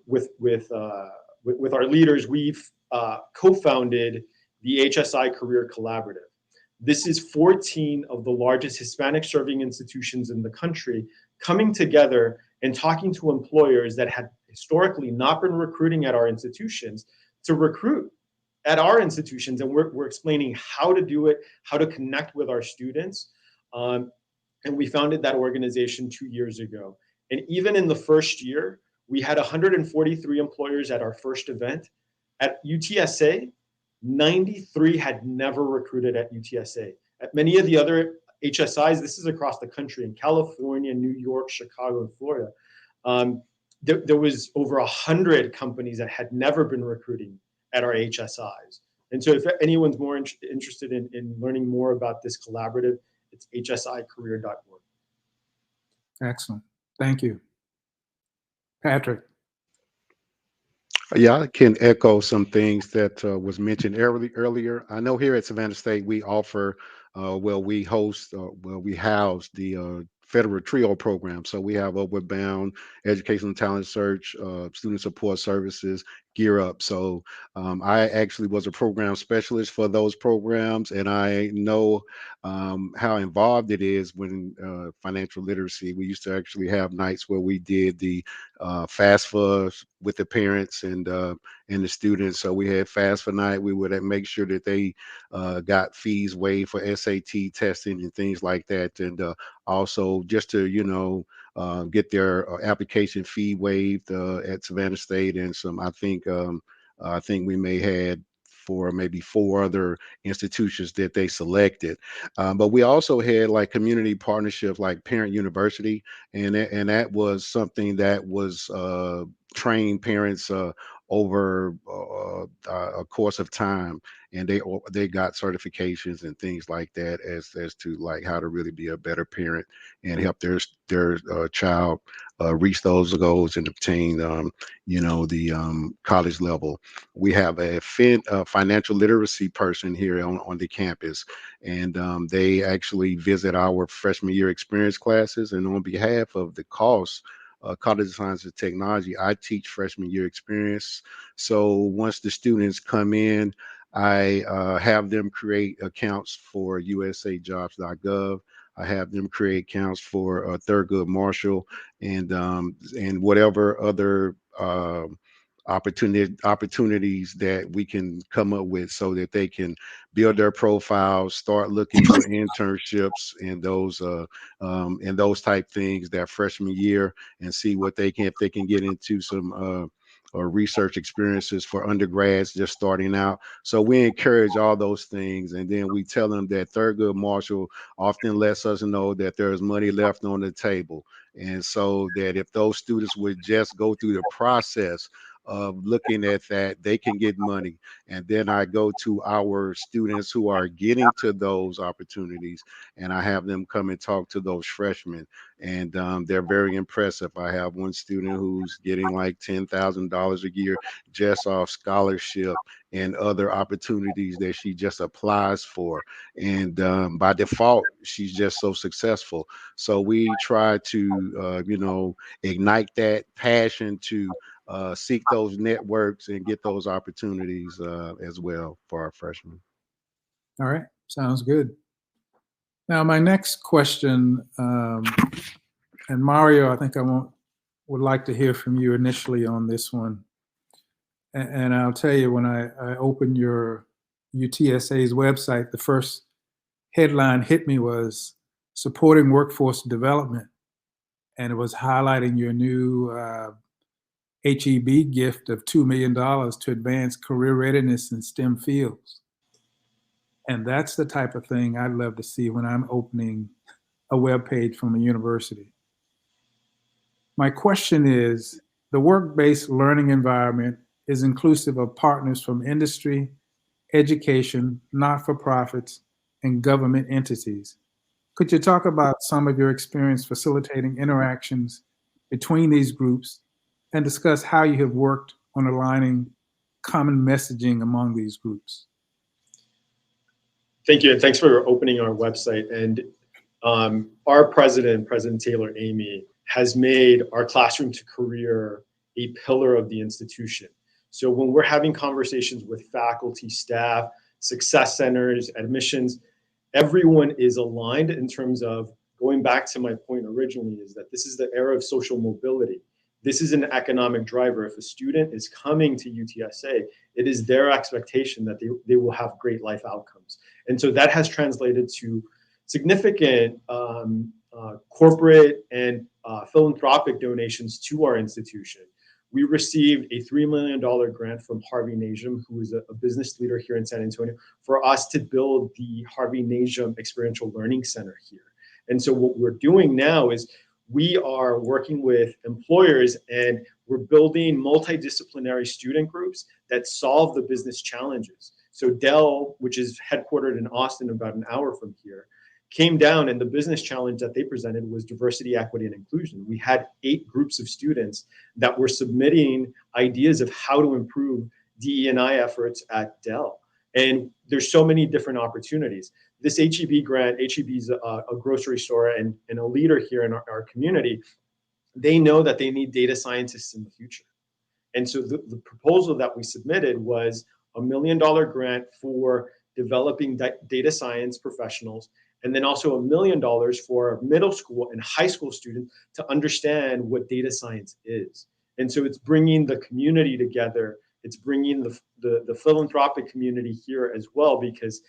with our leaders, we've co-founded the HSI Career Collaborative. This is 14 of the largest Hispanic serving institutions in the country coming together and talking to employers that had historically not been recruiting at our institutions to recruit at our institutions. And we're explaining how to do it, how to connect with our students. And we founded that organization 2 years ago. And even in the first year, we had 143 employers at our first event. At UTSA, 93 had never recruited at UTSA. At many of the other HSIs, this is across the country, in California, New York, Chicago, and Florida, there was over 100 companies that had never been recruiting at our HSIs. And so if anyone's more interested in learning more about this collaborative, it's hsicareer.org.
Excellent. Thank you. Patrick.
Yeah, I can echo some things that was mentioned earlier. I know here at Savannah State, we offer, we host, we house the federal TRIO program. So we have Upward Bound, Educational Talent Search, Student Support Services, Gear Up. So I actually was a program specialist for those programs, and I know how involved it is when financial literacy. We used to actually have nights where we did the FAFSA with the parents and the students. So we had FAFSA night. We would make sure that they got fees waived for SAT testing and things like that, and also just to get their application fee waived at Savannah State, and some I think we may had for maybe 4 other institutions that they selected. But we also had like community partnerships like Parent University, and that was something that was trained parents over a course of time, and they got certifications and things like that as to like how to really be a better parent and help their child reach those goals and obtain the college level. We have a financial literacy person here on the campus, and they actually visit our freshman year experience classes, and on behalf of the cost College of Science and Technology, I teach freshman year experience. So once the students come in, I have them create accounts for usajobs.gov. I have them create accounts for Thurgood Marshall and whatever other opportunities that we can come up with, so that they can build their profiles, start looking for internships and those type things that freshman year, and see what if they can get into some or research experiences for undergrads just starting out. So we encourage all those things, and then we tell them that Thurgood Marshall often lets us know that there's money left on the table, and so that if those students would just go through the process of looking at that, they can get money. And then I go to our students who are getting to those opportunities, and I have them come and talk to those freshmen. And they're very impressive. I have one student who's getting like $10,000 a year just off scholarship and other opportunities that she just applies for. And by default, she's just so successful. So we try to, ignite that passion to seek those networks and get those opportunities as well for our freshmen.
All right, sounds good. Now, my next question, and Mario, I think would like to hear from you initially on this one. And I'll tell you, when I opened your UTSA's website, the first headline hit me was supporting workforce development. And it was highlighting your new HEB gift of $2 million to advance career readiness in STEM fields. And that's the type of thing I'd love to see when I'm opening a web page from a university. My question is, the work-based learning environment is inclusive of partners from industry, education, not-for-profits, and government entities. Could you talk about some of your experience facilitating interactions between these groups and discuss how you have worked on aligning common messaging among these groups?
Thank you, and thanks for opening our website. And our President Taylor Amy, has made our classroom to career a pillar of the institution. So when we're having conversations with faculty, staff, success centers, admissions, everyone is aligned in terms of, going back to my point originally, is that this is the era of social mobility. This is an economic driver. If a student is coming to UTSA, it is their expectation that they will have great life outcomes. And so that has translated to significant corporate and philanthropic donations to our institution. We received a $3 million grant from Harvey Najum, who is a business leader here in San Antonio, for us to build the Harvey Najum Experiential Learning Center here. And so what we're doing now is we are working with employers, and we're building multidisciplinary student groups that solve the business challenges. So Dell, which is headquartered in Austin, about an hour from here, came down, and the business challenge that they presented was diversity, equity, and inclusion. We had 8 groups of students that were submitting ideas of how to improve DE&I efforts at Dell. And there's so many different opportunities. This HEB grant, HEB is a grocery store and a leader here in our community. They know that they need data scientists in the future. And so the proposal that we submitted was a $1 million grant for developing data science professionals, and then also $1 million for middle school and high school students to understand what data science is. And so it's bringing the community together. It's bringing the philanthropic community here as well, because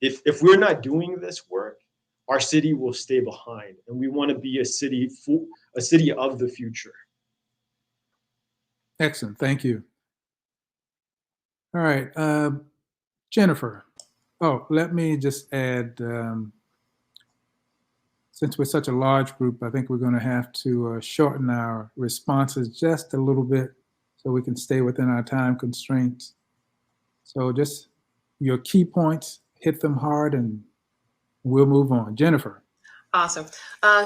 if we're not doing this work, our city will stay behind, and we want to be a city of the future.
Excellent, thank you. All right, Jennifer. Oh, let me just add, since we're such a large group, I think we're going to have to shorten our responses just a little bit so we can stay within our time constraints. So just your key points, hit them hard, and we'll move on. Jennifer.
Awesome.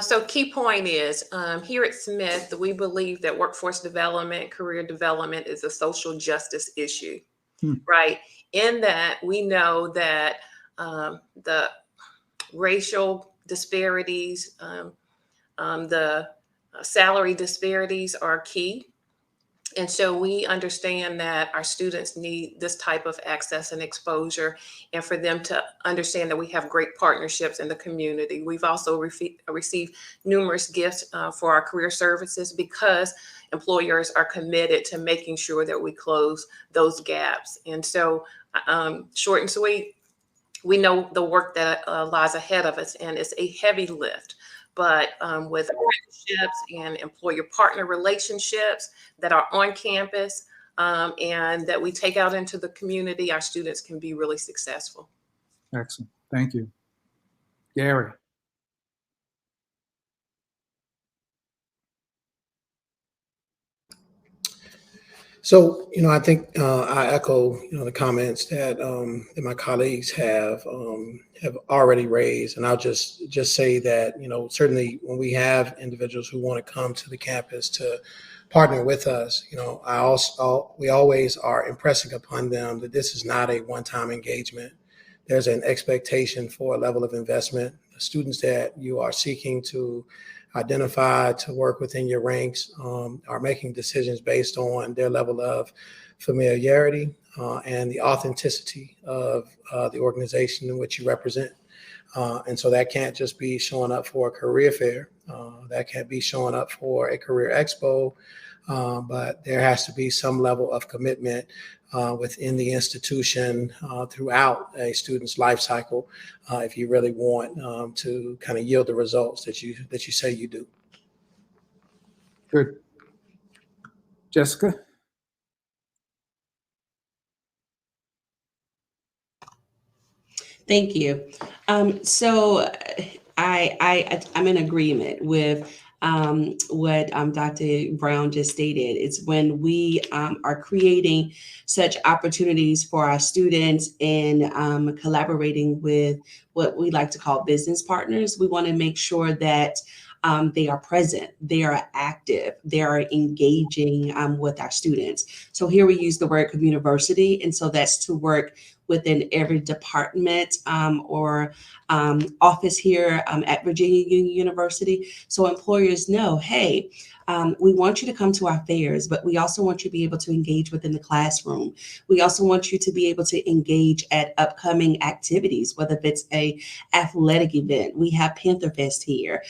So key point is, here at Smith, we believe that workforce development, career development is a social justice issue, right? In that we know that the racial disparities, the salary disparities are key. And so we understand that our students need this type of access and exposure, and for them to understand that we have great partnerships in the community. We've also received numerous gifts for our career services, because employers are committed to making sure that we close those gaps. And so short and sweet, we know the work that lies ahead of us, and it's a heavy lift. But with apprenticeships and employer partner relationships that are on campus and that we take out into the community, our students can be really successful.
Excellent, thank you. Gary.
So, I think I echo, the comments that that my colleagues have already raised, and I'll just say that, certainly when we have individuals who want to come to the campus to partner with us, we always are impressing upon them that this is not a one-time engagement. There's an expectation for a level of investment. The students that you are seeking to identify to work within your ranks are making decisions based on their level of familiarity and the authenticity of the organization in which you represent. And so that can't just be showing up for a career fair. That can't be showing up for a career expo. But there has to be some level of commitment within the institution throughout a student's life cycle if you really want to kind of yield the results that you say you do.
Good. Jessica?
Thank you. So I'm in agreement with what Dr. Brown just stated. It's when we are creating such opportunities for our students and collaborating with what we like to call business partners, we want to make sure that they are present, they are active, they are engaging with our students. So here we use the word communiversity, and so that's to work within every department or office here at Virginia Union University. So employers know, hey, we want you to come to our fairs, but we also want you to be able to engage within the classroom. We also want you to be able to engage at upcoming activities, whether if it's a athletic event. We have Panther Fest here.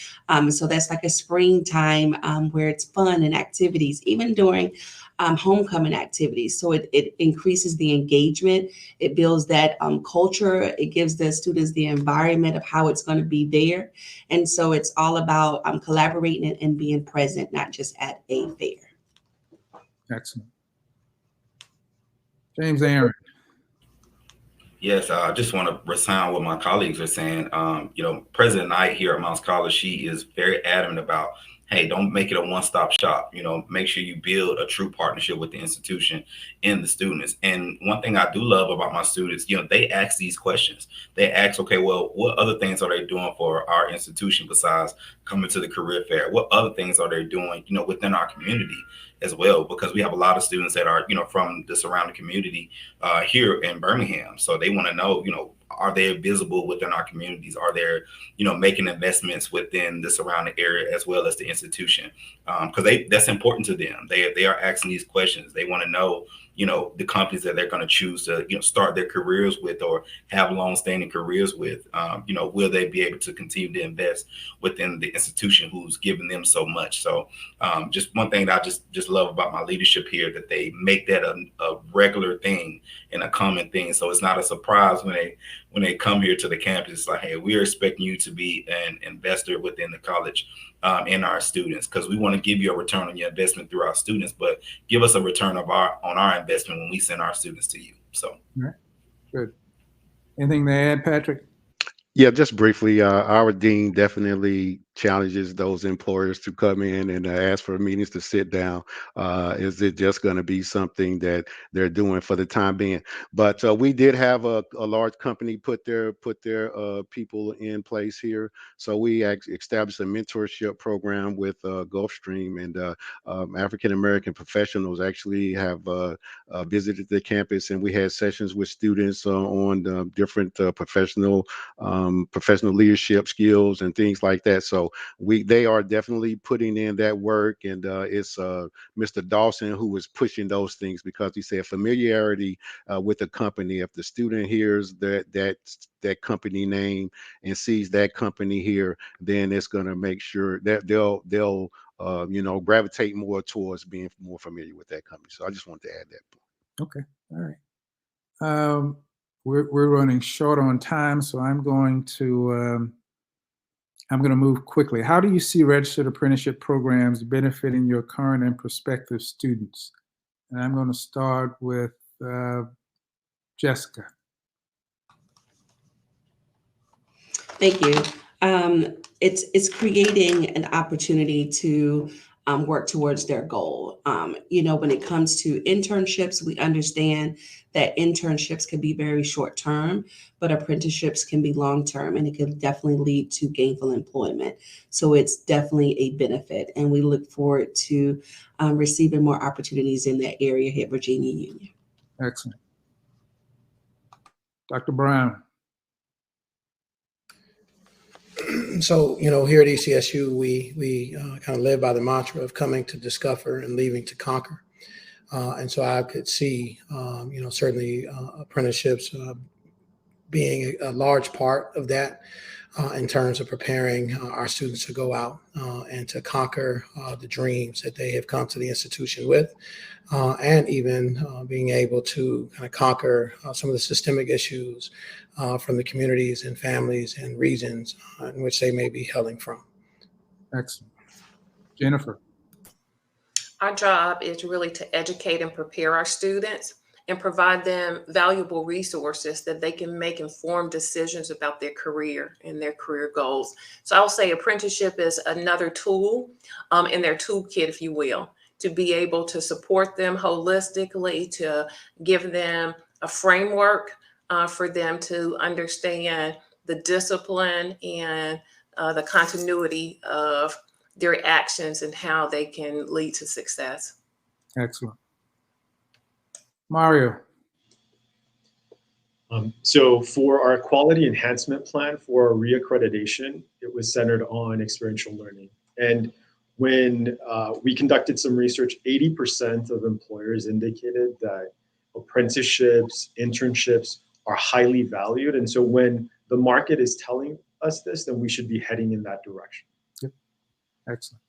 So that's like a springtime where it's fun and activities, even during homecoming activities. So it increases the engagement. It builds that culture. It gives the students the environment of how it's going to be there. And so it's all about collaborating and being present, not just at a fair.
Excellent. James Aaron.
Yes, I just want to resound what my colleagues are saying. President Knight here at Mounts College, she is very adamant about, hey, don't make it a one-stop shop. Make sure you build a true partnership with the institution and the students. And one thing I do love about my students, they ask these questions. They ask, okay, well, what other things are they doing for our institution besides coming to the career fair? What other things are they doing, within our community as well? Because we have a lot of students that are, from the surrounding community here in Birmingham. So they want to know, are they visible within our communities? Are they, making investments within the surrounding area as well as the institution? Because that's important to them. They are asking these questions. They want to know, the companies that they're going to choose to, start their careers with or have long-standing careers with. Will they be able to continue to invest within the institution who's given them so much? So just one thing that I just love about my leadership here, that they make that a regular thing and a common thing. So it's not a surprise when they come here to the campus. It's like, hey, we're expecting you to be an investor within the college and our students, because we want to give you a return on your investment through our students, but give us a return on our investment when we send our students to you. So,
all right. Good. Anything to add, Patrick?
Yeah, just briefly, our dean definitely challenges those employers to come in and ask for meetings to sit down. Is it just going to be something that they're doing for the time being? But we did have a large company put their people in place here. So we established a mentorship program with Gulfstream, and African American professionals actually have visited the campus, and we had sessions with students on different professional leadership skills and things like that. So they are definitely putting in that work, and it's Mr. Dawson who was pushing those things, because he said familiarity with the company. If the student hears that company name and sees that company here, then it's going to make sure that they'll gravitate more towards being more familiar with that company. So I just wanted to add that.
Okay, all right. We're running short on time, so I'm going to move quickly. How do you see registered apprenticeship programs benefiting your current and prospective students? And I'm going to start with Jessica.
Thank you. It's creating an opportunity to work towards their goal. When it comes to internships, we understand that internships can be very short term, but apprenticeships can be long term, and it can definitely lead to gainful employment. So it's definitely a benefit, and we look forward to receiving more opportunities in that area here at Virginia Union.
Excellent. Dr. Brown.
So, here at ECSU, we kind of live by the mantra of coming to discover and leaving to conquer. And so I could see, certainly apprenticeships being a large part of that in terms of preparing our students to go out and to conquer the dreams that they have come to the institution with, and even being able to kind of conquer some of the systemic issues from the communities and families and regions in which they may be hailing from.
Excellent. Jennifer.
Our job is really to educate and prepare our students and provide them valuable resources that they can make informed decisions about their career and their career goals. So I'll say apprenticeship is another tool in their toolkit, if you will, to be able to support them holistically, to give them a framework for them to understand the discipline and the continuity of their actions and how they can lead to success.
Excellent. Mario.
So for our quality enhancement plan for our reaccreditation, it was centered on experiential learning. And when we conducted some research, 80% of employers indicated that apprenticeships, internships are highly valued. And so when the market is telling us this, then we should be heading in that direction.
Yep. Excellent.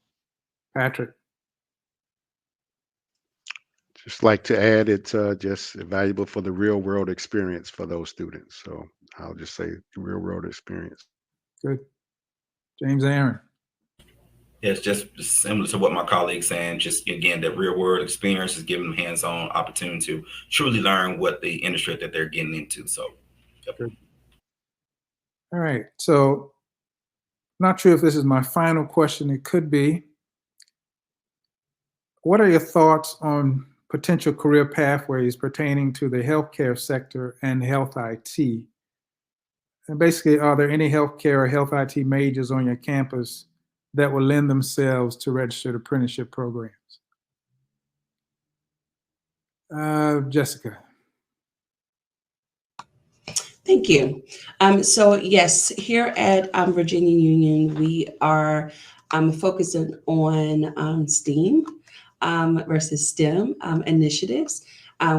Patrick.
Just like to add, it's just valuable for the real world experience for those students. So I'll just say the real world experience.
Good. James Aaron.
It's just similar to what my colleagues saying. Just again, that real world experience is giving them hands-on opportunity to truly learn what the industry that they're getting into. So, yep.
Good. All right. So, not sure if this is my final question. It could be. What are your thoughts on potential career pathways pertaining to the healthcare sector and health IT? And basically, are there any healthcare or health IT majors on your campus that will lend themselves to registered apprenticeship programs? Jessica.
Thank you. So yes, here at Virginia Union, we are focusing on STEAM versus STEM initiatives.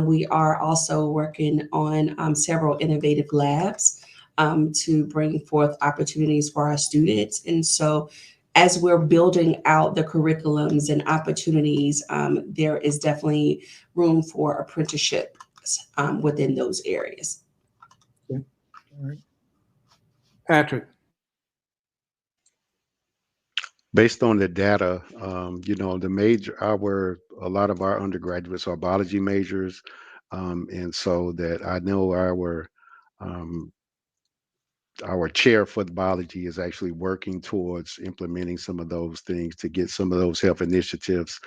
We are also working on several innovative labs to bring forth opportunities for our students. And so as we're building out the curriculums and opportunities, there is definitely room for apprenticeships within those areas.
Okay. All right. Patrick.
Based on the data, a lot of our undergraduates are biology majors. And so that I know our chair for the biology is actually working towards implementing some of those things to get some of those health initiatives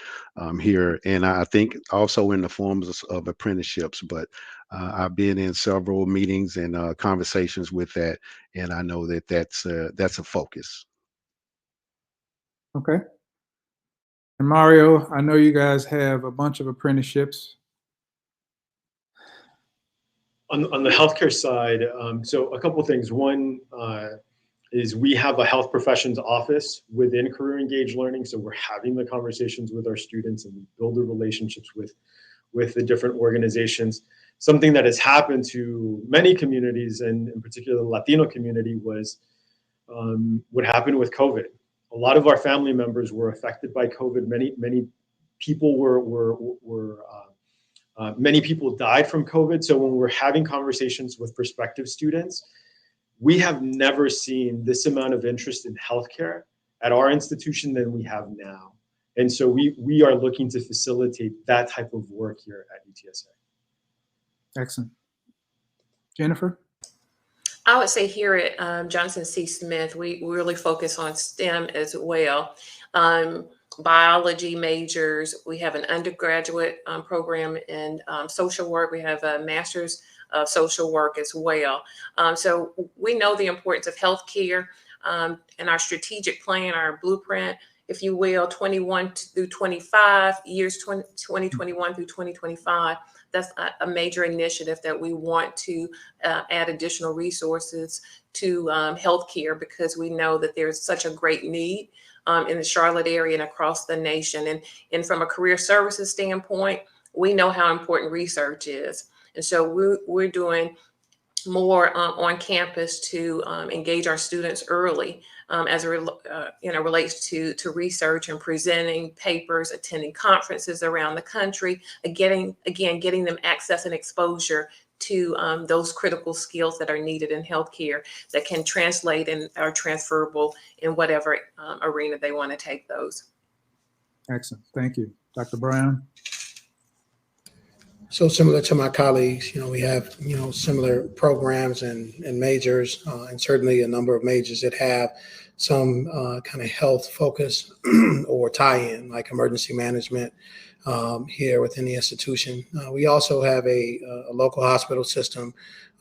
here. And I think also in the forms of apprenticeships, but I've been in several meetings and conversations with that. And I know that that's a focus.
Okay. And Mario, I know you guys have a bunch of apprenticeships.
On the healthcare side, so a couple of things. One is we have a health professions office within Career Engaged Learning. So we're having the conversations with our students and we build the relationships with the different organizations. Something that has happened to many communities, and in particular the Latino community, was what happened with COVID. A lot of our family members were affected by COVID. Many people many people died from COVID. So when we're having conversations with prospective students, we have never seen this amount of interest in healthcare at our institution than we have now. And so we are looking to facilitate that type of work here at UTSA.
Excellent. Jennifer?
I would say here at Johnson C. Smith, we really focus on STEM as well. biology majors. We have an undergraduate program in social work. We have a master's of social work as well. So we know the importance of healthcare, and our strategic plan, our blueprint, if you will, 21 through 25, years 2021 through 2025. That's a major initiative that we want to add additional resources to healthcare, because we know that there's such a great need in the Charlotte area and across the nation. And from a career services standpoint, we know how important research is. And so we're doing more on campus to engage our students early as it relates to research and presenting papers, attending conferences around the country, getting them access and exposure to those critical skills that are needed in healthcare that can translate and are transferable in whatever arena they want to take those.
Excellent. Thank you. Dr. Brown?
So similar to my colleagues, we have, similar programs and majors, and certainly a number of majors that have some kind of health focus or tie-in, like emergency management here within the institution. We also have a local hospital system,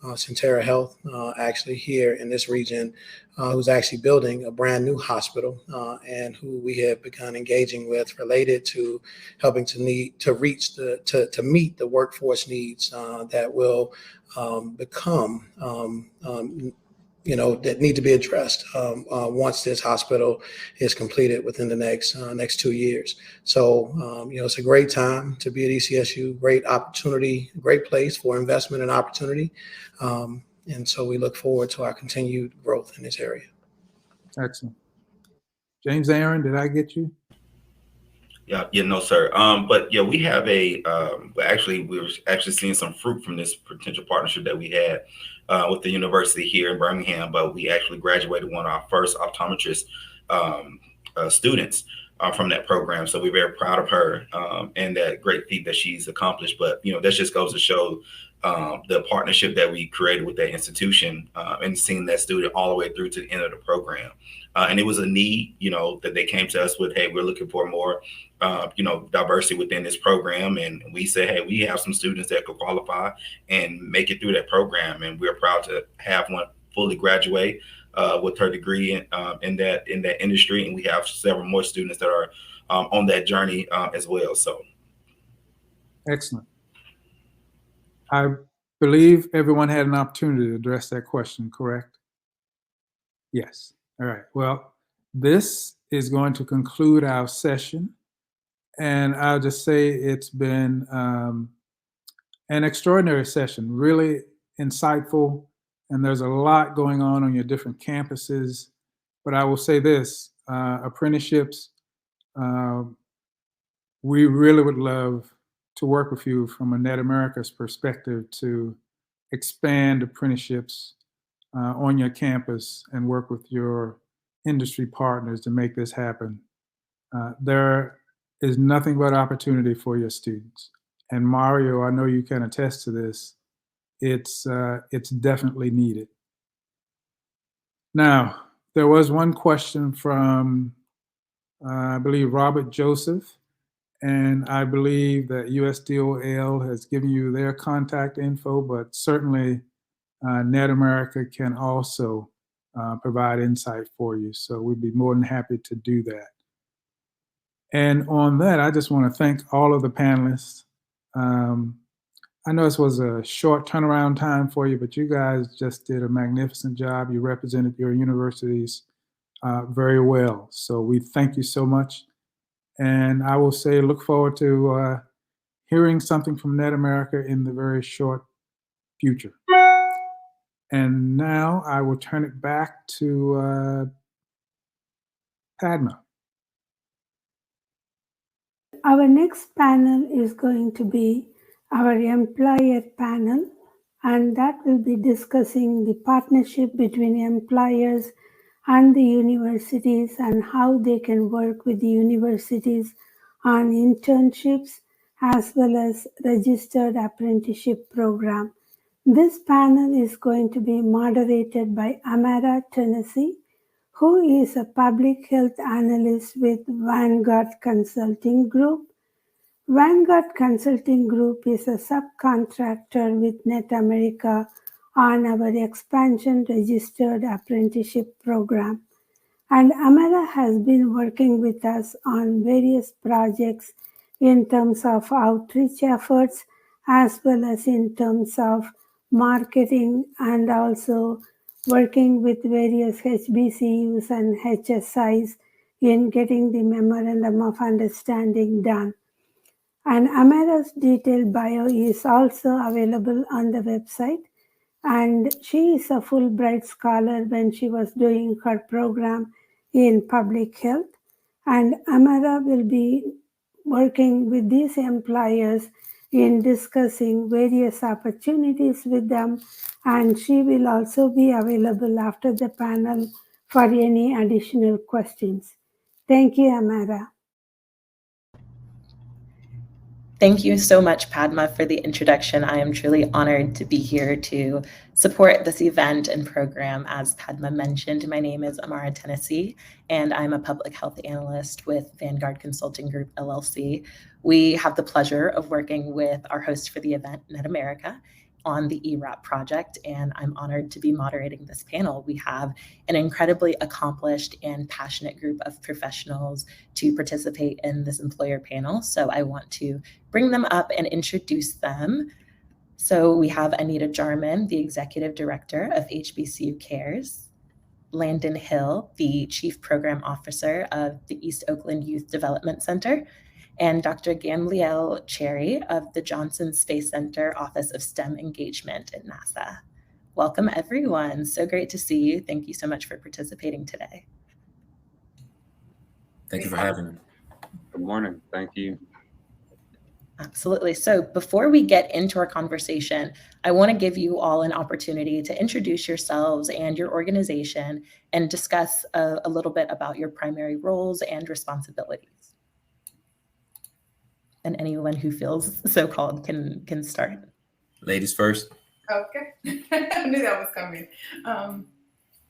Centera Health, actually here in this region, who's actually building a brand new hospital, and who we have begun engaging with related to helping to meet the workforce needs that will become that need to be addressed once this hospital is completed within the next 2 years. So, it's a great time to be at ECSU, great opportunity, great place for investment and opportunity. And so we look forward to our continued growth in this area.
Excellent. James Aaron, did I get you?
Yeah, no, sir. But yeah, we have we were actually seeing some fruit from this potential partnership that we had with the university here in Birmingham. But we actually graduated one of our first optometrist students from that program. So we're very proud of her and that great feat that she's accomplished. But, that just goes to show the partnership that we created with that institution and seeing that student all the way through to the end of the program. And it was a need, that they came to us with, hey, we're looking for more, diversity within this program. And we said, hey, we have some students that could qualify and make it through that program. And we're proud to have one fully graduate with her degree in that industry. And we have several more students that are on that journey as well. So.
Excellent. I believe everyone had an opportunity to address that question, correct? Yes. All right. Well, this is going to conclude our session. And I'll just say it's been an extraordinary session, really insightful. And there's a lot going on your different campuses. But I will say this, apprenticeships, we really would love to work with you from a net.America's perspective to expand apprenticeships on your campus and work with your industry partners to make this happen. There is nothing but opportunity for your students. And Mario, I know you can attest to this. It's definitely needed. Now, there was one question from, I believe, Robert Joseph. And I believe that USDOL has given you their contact info, but certainly net.America can also provide insight for you. So we'd be more than happy to do that. And on that, I just want to thank all of the panelists. I know this was a short turnaround time for you, but you guys just did a magnificent job. You represented your universities very well. So we thank you so much. And I will say, look forward to hearing something from net.America in the very short future. And now I will turn it back to Padma.
Our next panel is going to be our employer panel, and that will be discussing the partnership between employers and the universities and how they can work with the universities on internships as well as registered apprenticeship program. This panel is going to be moderated by Amara Tennessee, who is a public health analyst with Vanguard Consulting Group. Vanguard Consulting Group is a subcontractor with net.America on our expansion registered apprenticeship program. And Amara has been working with us on various projects in terms of outreach efforts as well as in terms of marketing, and also working with various HBCUs and HSIs in getting the memorandum of understanding done. And Amara's detailed bio is also available on the website. And she is a Fulbright scholar when she was doing her program in public health. And Amara will be working with these employers in discussing various opportunities with them. And she will also be available after the panel for any additional questions. Thank you, Amara.
Thank you so much, Padma, for the introduction. I am truly honored to be here to support this event and program. As Padma mentioned, my name is Amara Tennessee, and I'm a public health analyst with Vanguard Consulting Group, LLC. We have the pleasure of working with our host for the event, net.America, on the ERAP project, and I'm honored to be moderating this panel. We have an incredibly accomplished and passionate group of professionals to participate in this employer panel, so I want to bring them up and introduce them. So we have Anita Jarman, the Executive Director of HBCU Cares, Landon Hill, the Chief Program Officer of the East Oakland Youth Development Center, and Dr. Gamliel Cherry of the Johnson Space Center Office of STEM Engagement at NASA. Welcome, everyone. So great to see you. Thank you so much for participating today.
Thank you for having me. Good morning. Thank you.
Absolutely. So before we get into our conversation, I want to give you all an opportunity to introduce yourselves and your organization and discuss a little bit about your primary roles and responsibilities. And anyone who feels so called can start.
Ladies first.
Okay. I knew that was coming.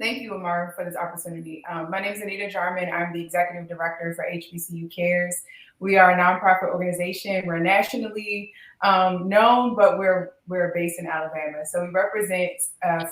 Thank you, Amara, for this opportunity. My name is Anita Jarman. I'm the Executive Director for HBCU Cares. We are a nonprofit organization. We're nationally known, but we're based in Alabama. So we represent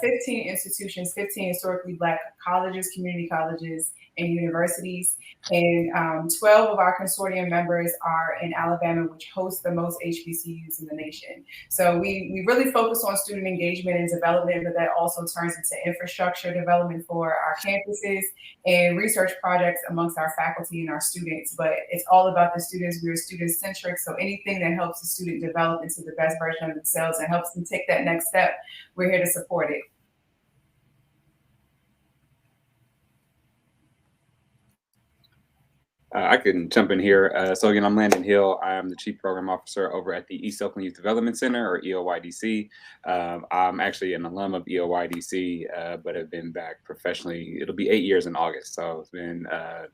15 institutions, 15 historically Black colleges, community colleges, and universities. And 12 of our consortium members are in Alabama, which hosts the most HBCUs in the nation. So we really focus on student engagement and development, but that also turns into infrastructure development for our campuses and research projects amongst our faculty and our students. But it's all about the students. We're student-centric, so anything that helps the student develop into the best version of themselves and helps them take that next step, we're here to support it.
I can jump in here. So again, I'm Landon Hill. I am the Chief Program Officer over at the East Oakland Youth Development Center, or EOYDC. I'm actually an alum of EOYDC, but have been back professionally. It'll be 8 years in August. So it's been,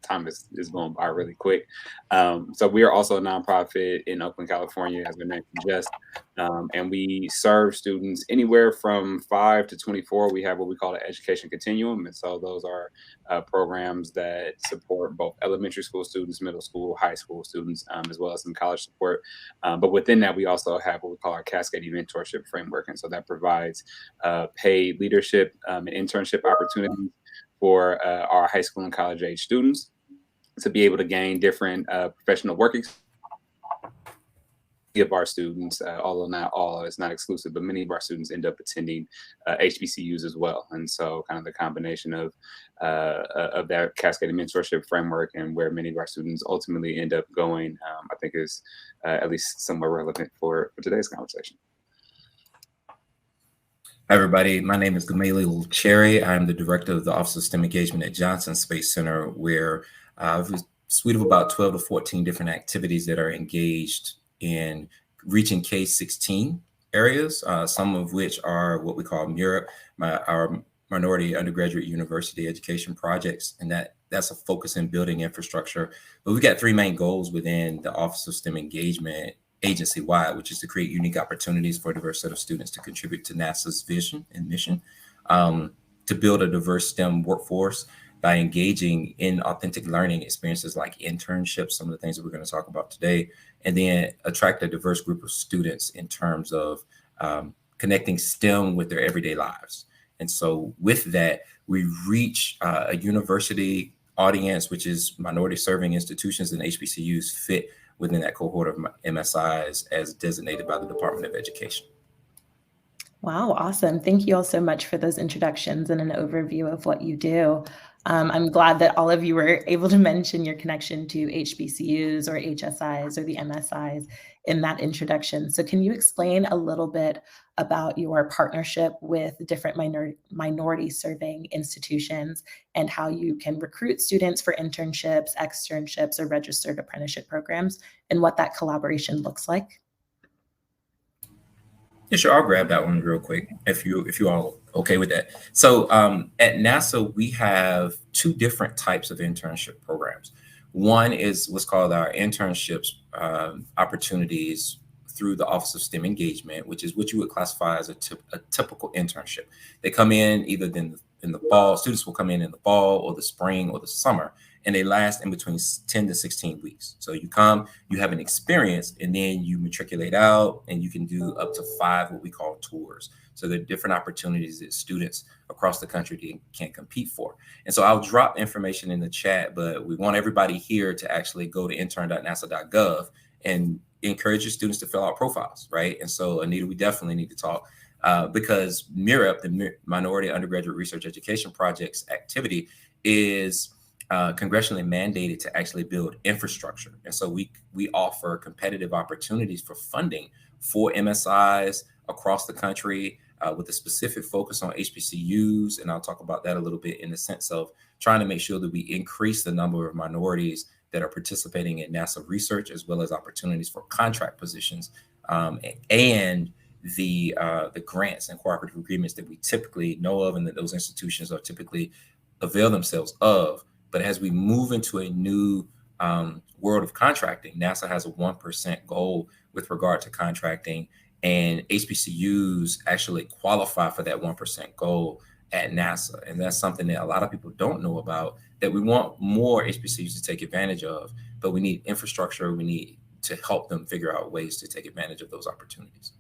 time is going by really quick. So we are also a nonprofit in Oakland, California, as the name suggests. And we serve students anywhere from 5 to 24. We have what we call an education continuum. And so those are programs that support both elementary school students, middle school, high school students, as well as some college support. But within that, we also have what we call our cascading mentorship framework. And so that provides paid leadership and internship opportunities for our high school and college age students to be able to gain different professional work experience. Of our students, although not all, it's not exclusive, but many of our students end up attending HBCUs as well. And so kind of the combination of that cascading mentorship framework and where many of our students ultimately end up going, I think is at least somewhat relevant for today's conversation. Hi, everybody. My name is Gamaliel Cherry. I'm the Director of the Office of STEM Engagement at Johnson Space Center, where I have a suite of about 12 to 14 different activities that are engaged in reaching K-16 areas, some of which are what we call MURAP, our Minority Undergraduate University Education Projects, and that's a focus in building infrastructure. But we've got three main goals within the Office of STEM Engagement agency-wide, which is to create unique opportunities for a diverse set of students to contribute to NASA's vision and mission, to build a diverse STEM workforce,
by engaging in authentic learning experiences like internships, some of the things that we're going to talk about today, and then attract a diverse group of students in terms of connecting STEM with their everyday lives. And so with that, we reach a university audience, which is minority serving institutions, and HBCUs fit within that cohort of MSIs as designated by the Department of Education.
Wow, awesome. Thank you all so much for those introductions and an overview of what you do. I'm glad that all of you were able to mention your connection to HBCUs or HSIs or the MSIs in that introduction. So can you explain a little bit about your partnership with different minority serving institutions and how you can recruit students for internships, externships, or registered apprenticeship programs, and what that collaboration looks like?
Yeah, sure. I'll grab that one real quick if you all okay with that. So at NASA, we have two different types of internship programs. One is what's called our internships opportunities through the Office of STEM Engagement, which is what you would classify as a typical internship. They come in either in the fall. Students will come in the fall or the spring or the summer, and they last in between 10 to 16 weeks. So you come, you have an experience, and then you matriculate out, and you can do up to 5 what we call tours. So there are different opportunities that students across the country can compete for. And so I'll drop information in the chat, but we want everybody here to actually go to intern.nasa.gov and encourage your students to fill out profiles, right? And so, Anita, we definitely need to talk because MIRAP, the Minority Undergraduate Research Education Project's activity, is congressionally mandated to actually build infrastructure. And so we offer competitive opportunities for funding for MSIs across the country with a specific focus on HBCUs. And I'll talk about that a little bit in the sense of trying to make sure that we increase the number of minorities that are participating in NASA research, as well as opportunities for contract positions and the grants and cooperative agreements that we typically know of and that those institutions are typically avail themselves of. But as we move into a new world of contracting, NASA has a 1% goal with regard to contracting, and HBCUs actually qualify for that 1% goal at NASA. And that's something that a lot of people don't know about, that we want more HBCUs to take advantage of, but we need infrastructure. We need to help them figure out ways to take advantage of those opportunities.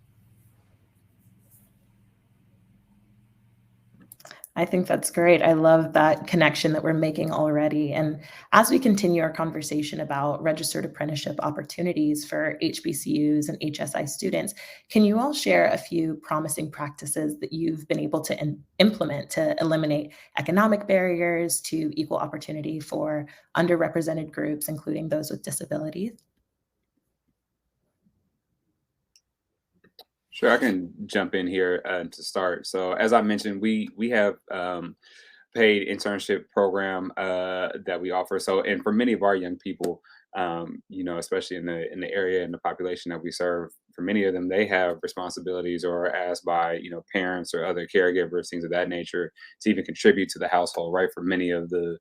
I think that's great. I love that connection that we're making already. And as we continue our conversation about registered apprenticeship opportunities for HBCUs and HSI students, can you all share a few promising practices that you've been able to implement to eliminate economic barriers to equal opportunity for underrepresented groups, including those with disabilities?
Sure, I can jump in here to start. So as I mentioned, we have paid internship program that we offer. So, and for many of our young people, especially in the area and the population that we serve, for many of them, they have responsibilities or are asked by, parents or other caregivers, things of that nature, to even contribute to the household, right? For many of the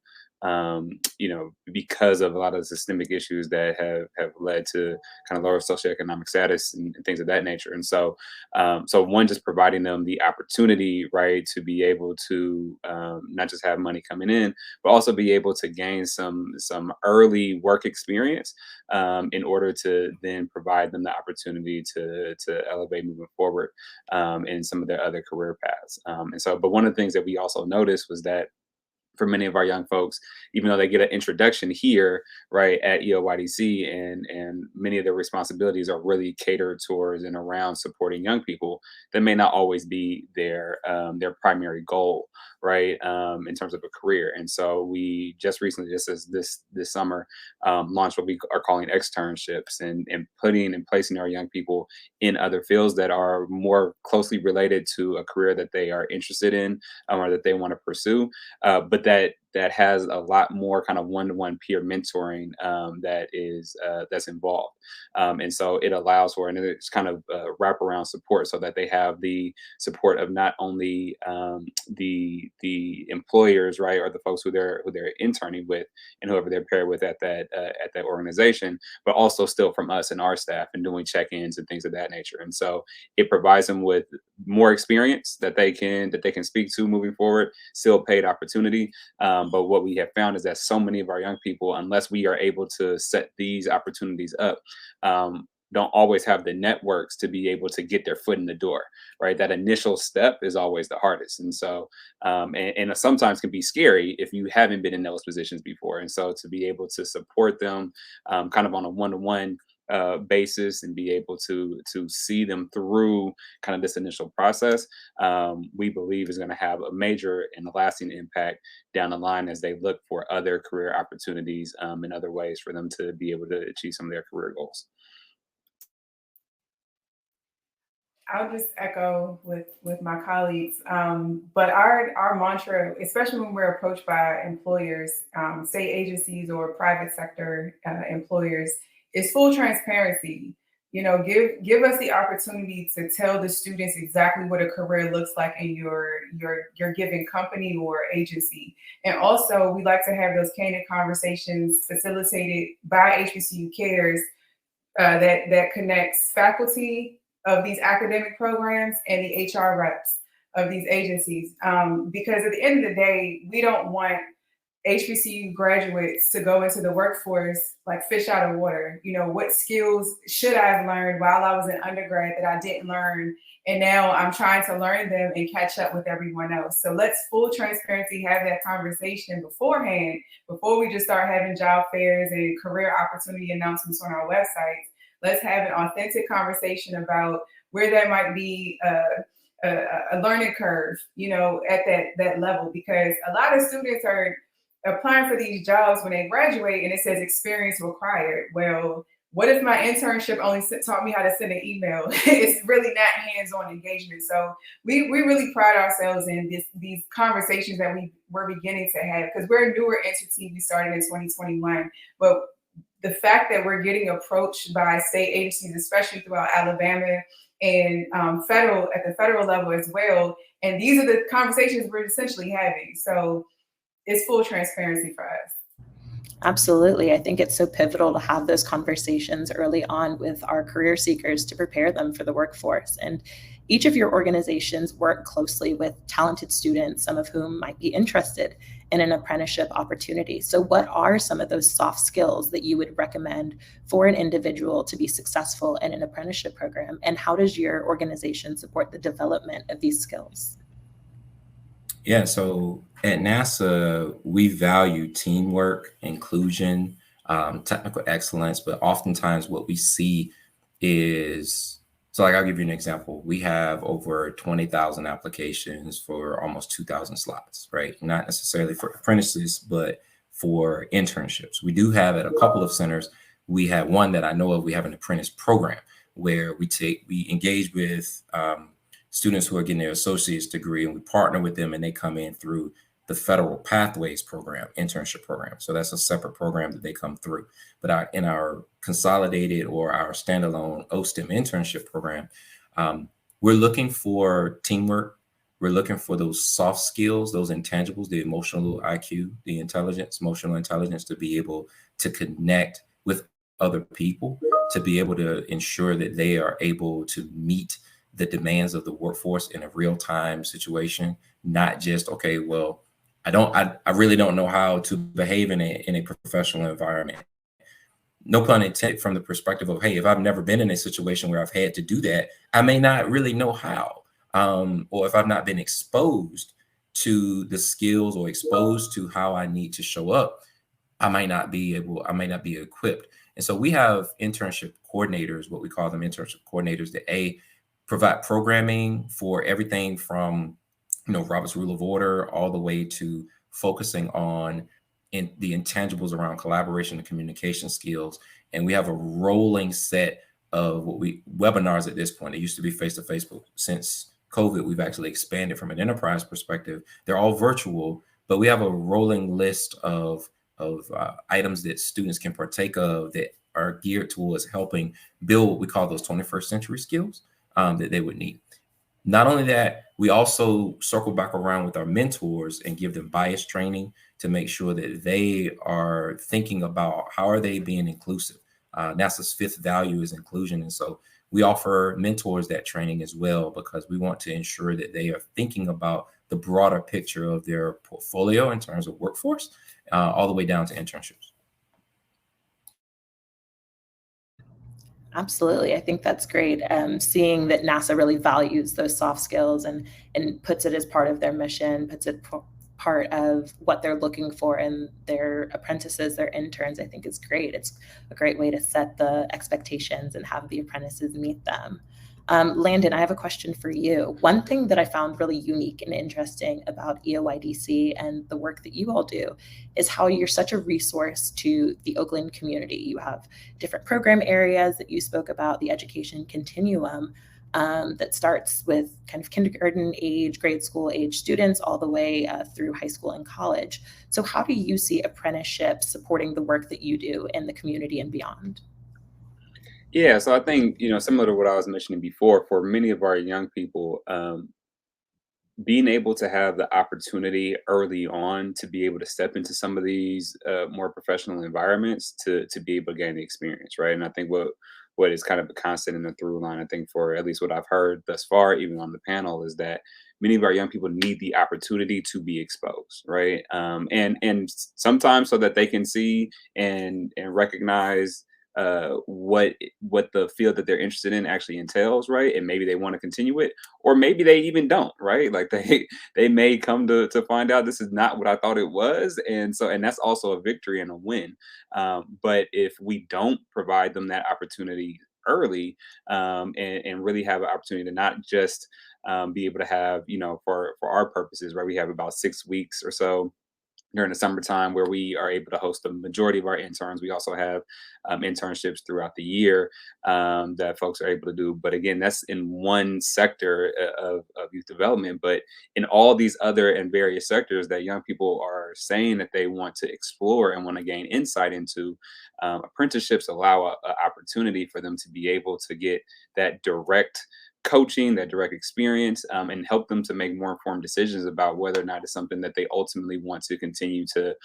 because of a lot of systemic issues that have led to kind of lower socioeconomic status and things of that nature. And so, one, just providing them the opportunity, right, to be able to not just have money coming in, but also be able to gain some early work experience in order to then provide them the opportunity to elevate moving forward in some of their other career paths. But one of the things that we also noticed was that for many of our young folks, even though they get an introduction here, right, at EOYDC, and many of their responsibilities are really catered towards and around supporting young people, that may not always be their primary goal, right, in terms of a career. And so we just recently, this summer, launched what we are calling externships, and putting and placing our young people in other fields that are more closely related to a career that they are interested in or that they want to pursue, but that has a lot more kind of one-to-one peer mentoring that's involved. And so it allows for, and it's kind of wraparound support, so that they have the support of not only the employers, right, or the folks who they're interning with and whoever they're paired with at that organization, but also still from us and our staff and doing check-ins and things of that nature. And so it provides them with more experience that they can speak to moving forward, still paid opportunity, But what we have found is that so many of our young people, unless we are able to set these opportunities up, don't always have the networks to be able to get their foot in the door, right? That initial step is always the hardest. And so, and it sometimes can be scary if you haven't been in those positions before. And so to be able to support them kind of on a one-to-one basis and be able to see them through kind of this initial process, we believe is going to have a major and lasting impact down the line as they look for other career opportunities and other ways for them to be able to achieve some of their career goals.
I'll just echo with my colleagues, but our mantra, especially when we're approached by employers, state agencies or private sector employers, is full transparency. You know, give us the opportunity to tell the students exactly what a career looks like in your given company or agency. And also, we like to have those candid conversations facilitated by HBCU Cares that connects faculty of these academic programs and the HR reps of these agencies. Because at the end of the day, we don't want HBCU graduates to go into the workforce like fish out of water. You know, what skills should I have learned while I was in undergrad that I didn't learn? And now I'm trying to learn them and catch up with everyone else. So let's full transparency have that conversation beforehand, before we just start having job fairs and career opportunity announcements on our websites. Let's have an authentic conversation about where there might be a learning curve, you know, at that level, because a lot of students are applying for these jobs when they graduate and it says experience required. Well, what if my internship only taught me how to send an email? It's really not hands-on engagement. So we really pride ourselves in these conversations that we're beginning to have, because we're a newer entity. We started in 2021, but the fact that we're getting approached by state agencies, especially throughout Alabama and at the federal level as well. And these are the conversations we're essentially having. So it's full transparency for us.
Absolutely. I think it's so pivotal to have those conversations early on with our career seekers to prepare them for the workforce. And each of your organizations work closely with talented students, some of whom might be interested in an apprenticeship opportunity. So what are some of those soft skills that you would recommend for an individual to be successful in an apprenticeship program? And how does your organization support the development of these skills?
Yeah, so at NASA, we value teamwork, inclusion, technical excellence, but oftentimes what we see is, so like I'll give you an example. We have over 20,000 applications for almost 2,000 slots, right? Not necessarily for apprentices, but for internships. We do have at a couple of centers, we have one that I know of, we have an apprentice program where we engage with students who are getting their associate's degree, and we partner with them and they come in through the federal pathways program, internship program. So that's a separate program that they come through. But in our consolidated or our standalone OSTEM internship program, we're looking for teamwork. We're looking for those soft skills, those intangibles, the emotional IQ, the emotional intelligence to be able to connect with other people, to be able to ensure that they are able to meet the demands of the workforce in a real-time situation, not just, okay, well, I really don't know how to behave in a professional environment. No pun intended, from the perspective of, hey, if I've never been in a situation where I've had to do that, I may not really know how. Or if I've not been exposed to the skills or exposed to how I need to show up, I might not be equipped. And so we have internship coordinators, what we call them internship coordinators, that provide programming for everything from, Robert's Rule of Order all the way to focusing on the intangibles around collaboration and communication skills. And we have a rolling set of webinars at this point. It used to be face-to-face, but since COVID, we've actually expanded from an enterprise perspective. They're all virtual, but we have a rolling list of items that students can partake of that are geared towards helping build what we call those 21st century skills that they would need. Not only that, we also circle back around with our mentors and give them bias training to make sure that they are thinking about how are they being inclusive. NASA's fifth value is inclusion. And so we offer mentors that training as well, because we want to ensure that they are thinking about the broader picture of their portfolio in terms of workforce, all the way down to internships.
Absolutely. I think that's great. Seeing that NASA really values those soft skills and puts it as part of their mission, puts it part of what they're looking for in their apprentices, their interns, I think is great. It's a great way to set the expectations and have the apprentices meet them. Landon, I have a question for you. One thing that I found really unique and interesting about EOYDC and the work that you all do is how you're such a resource to the Oakland community. You have different program areas that you spoke about, the education continuum that starts with kind of kindergarten age, grade school age students all the way through high school and college. So how do you see apprenticeships supporting the work that you do in the community and beyond?
Yeah, so I think, similar to what I was mentioning before, for many of our young people, being able to have the opportunity early on to be able to step into some of these more professional environments to be able to gain the experience, right? And I think what is kind of a constant in the through line, I think, for at least what I've heard thus far, even on the panel, is that many of our young people need the opportunity to be exposed, right? And sometimes so that they can see and recognize what the field that they're interested in actually entails, right? And maybe they want to continue it, or maybe they even don't, right? Like they may come to find out this is not what I thought it was, and that's also a victory and a win. But if we don't provide them that opportunity early, and really have an opportunity to not just be able to have, for our purposes, right? We have about 6 weeks or so during the summertime where we are able to host the majority of our interns. We also have internships throughout the year that folks are able to do. But again, that's in one sector of youth development. But in all these other and various sectors that young people are saying that they want to explore and want to gain insight into, apprenticeships allow an opportunity for them to be able to get that direct coaching, that direct experience, and help them to make more informed decisions about whether or not it's something that they ultimately want to continue to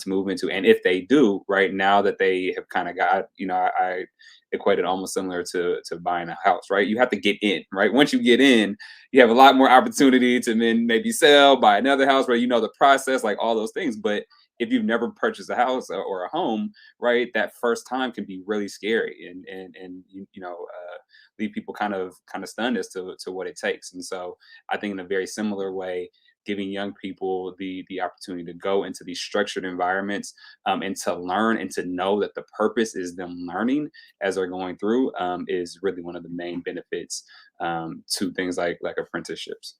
move into. And if they do, right, now that they have kind of got, I equate it almost similar to buying a house, right? You have to get in, right? Once you get in, you have a lot more opportunity to then maybe sell, buy another house, right? The process, like all those things. But if you've never purchased a house or a home, right, that first time can be really scary and leave people kind of stunned as to what it takes. And so I think in a very similar way, giving young people the opportunity to go into these structured environments and to learn and to know that the purpose is them learning as they're going through is really one of the main benefits to things like apprenticeships.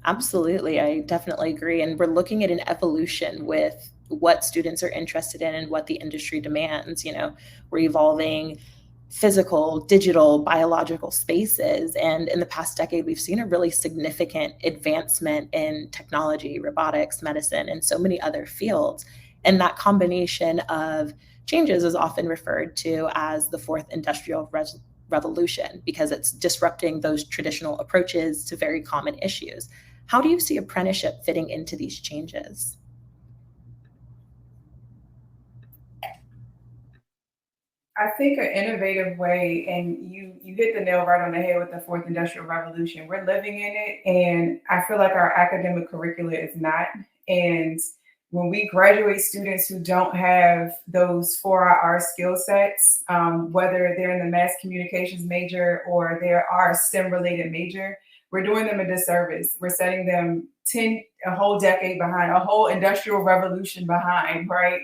Absolutely. I definitely agree. And we're looking at an evolution with what students are interested in and what the industry demands. We're evolving physical, digital, biological spaces. And in the past decade, we've seen a really significant advancement in technology, robotics, medicine, and so many other fields. And that combination of changes is often referred to as the fourth industrial revolution because it's disrupting those traditional approaches to very common issues. How do you see apprenticeship fitting into these changes?
I think an innovative way, and you hit the nail right on the head with the fourth industrial revolution. We're living in it, and I feel like our academic curricula is not. And when we graduate students who don't have those 4IR skill sets, whether they're in the mass communications major or they're our STEM related major, we're doing them a disservice. We're setting them a whole decade behind, a whole industrial revolution behind, right?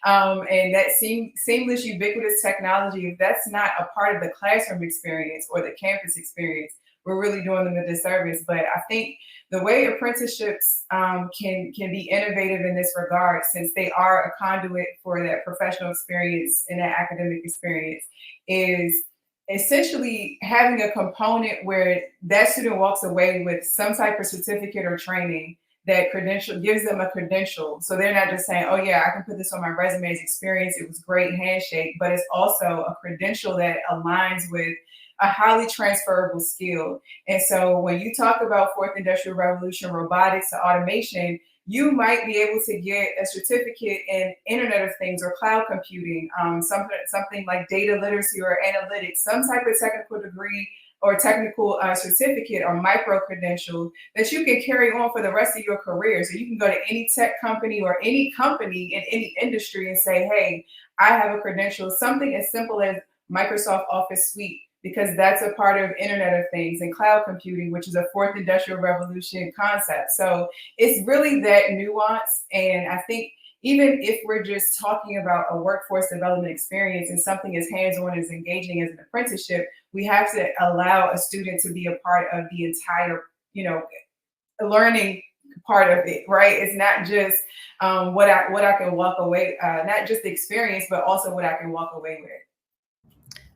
And that seamless, ubiquitous technology, if that's not a part of the classroom experience or the campus experience, we're really doing them a disservice. But I think the way apprenticeships can be innovative in this regard, since they are a conduit for that professional experience and that academic experience, is essentially having a component where that student walks away with some type of certificate or training that gives them a credential. So they're not just saying, oh yeah, I can put this on my resume as experience. It was great handshake, but it's also a credential that aligns with a highly transferable skill. And so when you talk about fourth industrial revolution, robotics, and automation, you might be able to get a certificate in Internet of Things or cloud computing, something like data literacy or analytics, some type of technical degree or technical certificate or micro credential that you can carry on for the rest of your career. So you can go to any tech company or any company in any industry and say, hey, I have a credential, something as simple as Microsoft Office Suite, because that's a part of Internet of Things and cloud computing, which is a fourth industrial revolution concept. So it's really that nuance. And I think even if we're just talking about a workforce development experience and something as hands-on as engaging as an apprenticeship, we have to allow a student to be a part of the entire, learning part of it, right? It's not just what I can walk away, not just the experience, but also what I can walk away with.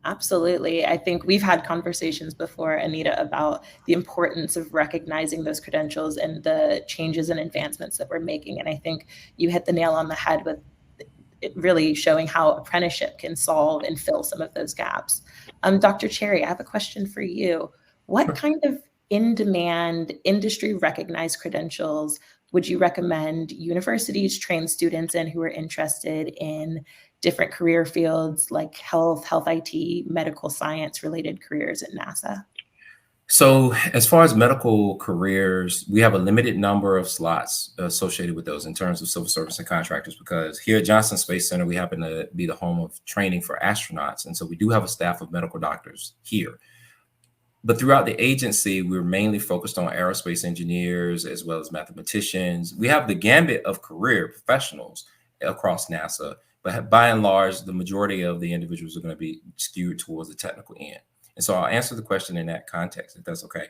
Absolutely. I think we've had conversations before, Anita, about the importance of recognizing those credentials and the changes and advancements that we're making. And I think you hit the nail on the head with it really showing how apprenticeship can solve and fill some of those gaps. Dr. Cherry, I have a question for you. What kind of in-demand, industry-recognized credentials would you recommend universities train students in who are interested in different career fields like health IT, medical science related careers at NASA?
So as far as medical careers, we have a limited number of slots associated with those in terms of civil service and contractors, because here at Johnson Space Center, we happen to be the home of training for astronauts. And so we do have a staff of medical doctors here. But throughout the agency, we're mainly focused on aerospace engineers as well as mathematicians. We have the gambit of career professionals across NASA, but by and large, the majority of the individuals are going to be skewed towards the technical end. And so I'll answer the question in that context, if that's okay.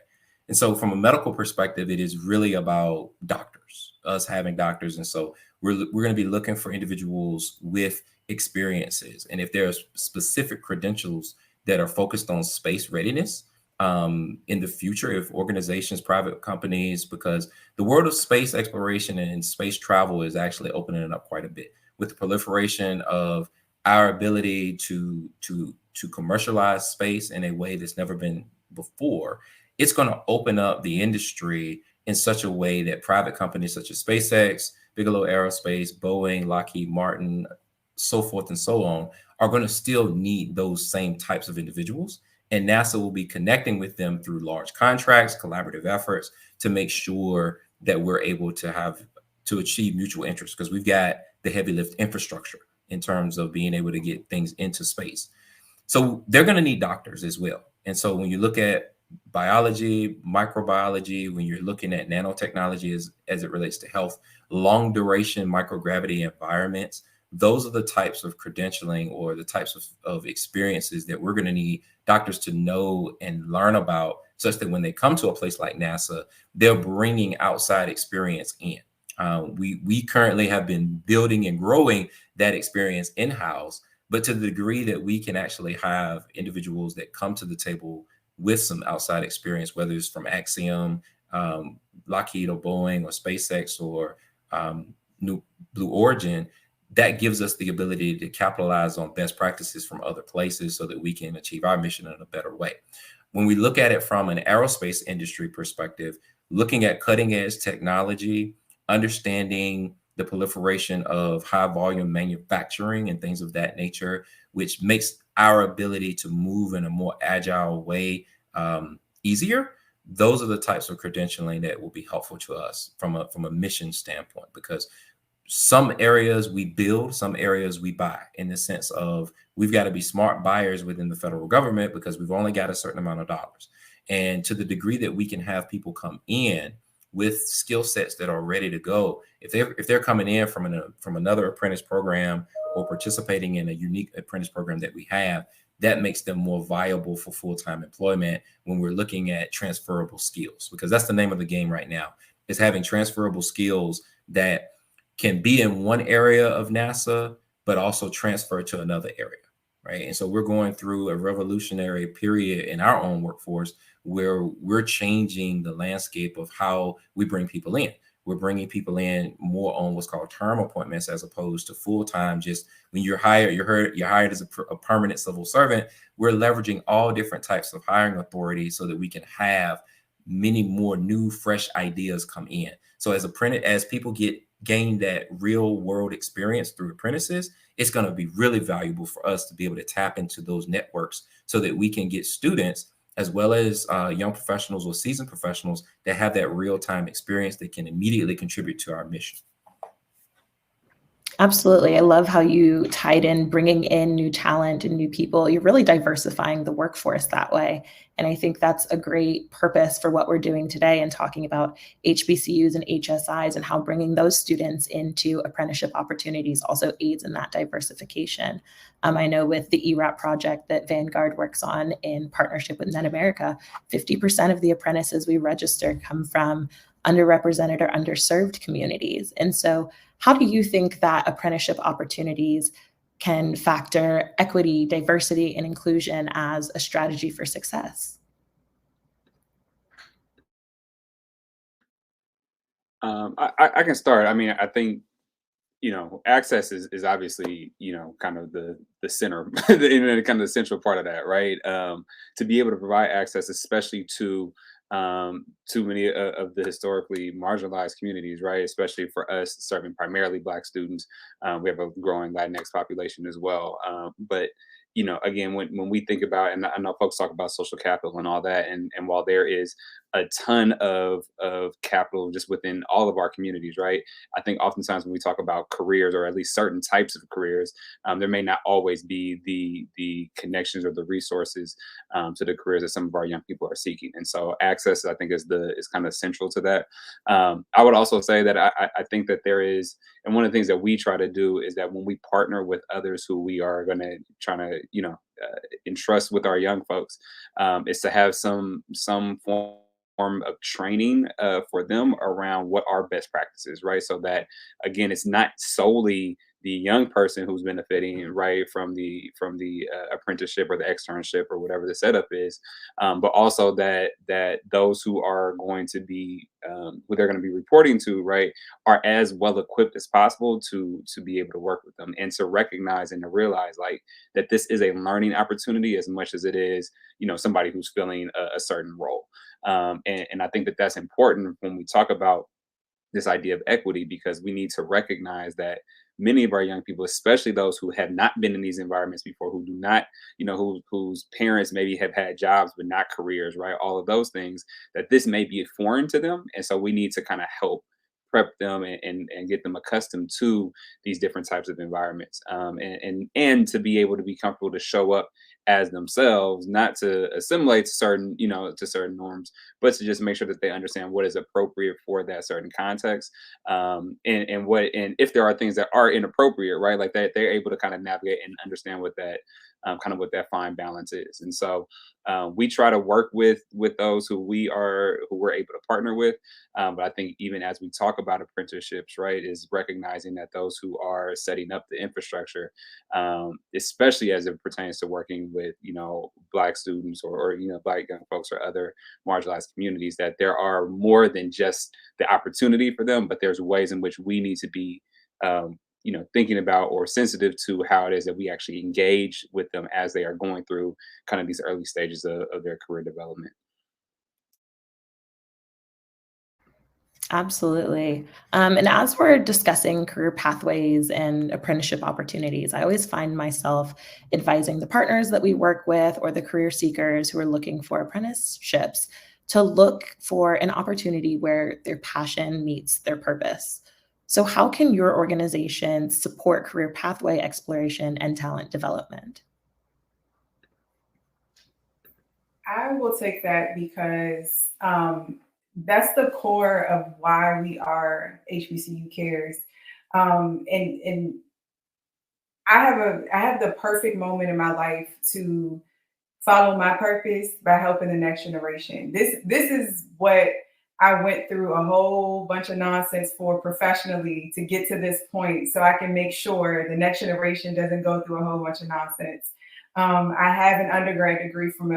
And so from a medical perspective, it is really about doctors, us having doctors. And so we're going to be looking for individuals with experiences. And if there's specific credentials that are focused on space readiness, in the future, if organizations, private companies, because the world of space exploration and space travel is actually opening it up quite a bit with the proliferation of our ability to commercialize space in a way that's never been before. It's going to open up the industry in such a way that private companies such as SpaceX, Bigelow Aerospace, Boeing, Lockheed Martin, so forth and so on, are going to still need those same types of individuals. And NASA will be connecting with them through large contracts, collaborative efforts to make sure that we're able to achieve mutual interest, because we've got the heavy lift infrastructure in terms of being able to get things into space. So they're going to need doctors as well. And so when you look at biology, microbiology, when you're looking at nanotechnology as it relates to health, long duration microgravity environments, those are the types of credentialing or the types of experiences that we're going to need doctors to know and learn about, such that when they come to a place like NASA, they're bringing outside experience in. We currently have been building and growing that experience in-house, but to the degree that we can actually have individuals that come to the table with some outside experience, whether it's from Axiom, Lockheed or Boeing or SpaceX or Blue Origin, that gives us the ability to capitalize on best practices from other places so that we can achieve our mission in a better way. When we look at it from an aerospace industry perspective, looking at cutting edge technology, understanding the proliferation of high volume manufacturing and things of that nature, which makes our ability to move in a more agile way easier. Those are the types of credentialing that will be helpful to us from a mission standpoint, because some areas we build, some areas we buy, in the sense of we've got to be smart buyers within the federal government because we've only got a certain amount of dollars. And to the degree that we can have people come in with skill sets that are ready to go, if they're coming in from another apprentice program or participating in a unique apprentice program that we have, that makes them more viable for full-time employment when we're looking at transferable skills, because that's the name of the game right now, is having transferable skills that can be in one area of NASA, but also transfer to another area, right? And so we're going through a revolutionary period in our own workforce where we're changing the landscape of how we bring people in. We're bringing people in more on what's called term appointments as opposed to full-time. Just when you're hired, you're hired as a permanent civil servant. We're leveraging all different types of hiring authority so that we can have many more new, fresh ideas come in. So as people gain that real world experience through apprentices, it's going to be really valuable for us to be able to tap into those networks so that we can get students as well as young professionals or seasoned professionals that have that real-time experience that can immediately contribute to our mission.
Absolutely. I love how you tied in bringing in new talent and new people. You're really diversifying the workforce that way. And I think that's a great purpose for what we're doing today and talking about HBCUs and HSIs and how bringing those students into apprenticeship opportunities also aids in that diversification. I know with the ERAP project that Vanguard works on in partnership with net.America, 50% of the apprentices we register come from underrepresented or underserved communities. And so how do you think that apprenticeship opportunities can factor equity, diversity, and inclusion as a strategy for success?
I can start. I mean, I think, access is obviously, kind of the center, kind of the central part of that, right? To be able to provide access, especially to many of the historically marginalized communities, right? Especially for us serving primarily Black students. We have a growing Latinx population as well. But again, when we think about, and I know folks talk about social capital and all that, and while there is a ton of capital just within all of our communities, right? I think oftentimes when we talk about careers, or at least certain types of careers, there may not always be the connections or the resources to the careers that some of our young people are seeking. And so access, I think, is kind of central to that. I would also say that I think that there is, and one of the things that we try to do is that when we partner with others who we are going to try to, entrust with our young folks, is to have some form of training for them around what are best practices, right? So that, again, it's not solely the young person who's benefiting, right, from the apprenticeship or the externship or whatever the setup is, but also that those who are going to be who they're going to be reporting to, right, are as well equipped as possible to be able to work with them, and to recognize and to realize, like, that this is a learning opportunity as much as it is, somebody who's filling a certain role. And I think that that's important when we talk about this idea of equity, because we need to recognize that many of our young people, especially those who have not been in these environments before, who do not, whose parents maybe have had jobs but not careers, right? All of those things, that this may be foreign to them. And so we need to kind of help prep them and get them accustomed to these different types of environments, and to be able to be comfortable to show up as themselves, not to assimilate to certain norms, but to just make sure that they understand what is appropriate for that certain context, and if there are things that are inappropriate, right, like that, they're able to kind of navigate and understand what that kind of what that fine balance is. And so we try to work with those who we're able to partner with, but I think even as we talk about apprenticeships, right, is recognizing that those who are setting up the infrastructure, especially as it pertains to working with Black students or Black young folks or other marginalized communities, that there are more than just the opportunity for them, but there's ways in which we need to be thinking about or sensitive to how it is that we actually engage with them as they are going through kind of these early stages of their career development.
Absolutely. And as we're discussing career pathways and apprenticeship opportunities, I always find myself advising the partners that we work with or the career seekers who are looking for apprenticeships to look for an opportunity where their passion meets their purpose. So how can your organization support career pathway exploration and talent development?
I will take that because that's the core of why we are HBCU Cares. And I have the perfect moment in my life to follow my purpose by helping the next generation. This is what I went through a whole bunch of nonsense for professionally to get to this point, so I can make sure the next generation doesn't go through a whole bunch of nonsense. I have an undergrad degree from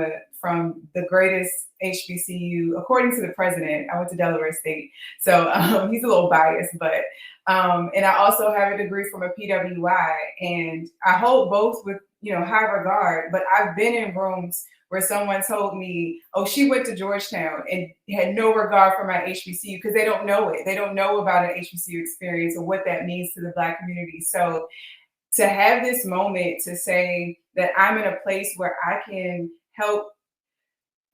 the greatest HBCU, according to the president. I went to Delaware State, so he's a little biased, but and I also have a degree from a PWI, and I hold both with high regard. But I've been in rooms where someone told me, "Oh, she went to Georgetown," and had no regard for my HBCU because they don't know it. They don't know about an HBCU experience or what that means to the Black community. So to have this moment to say that I'm in a place where I can help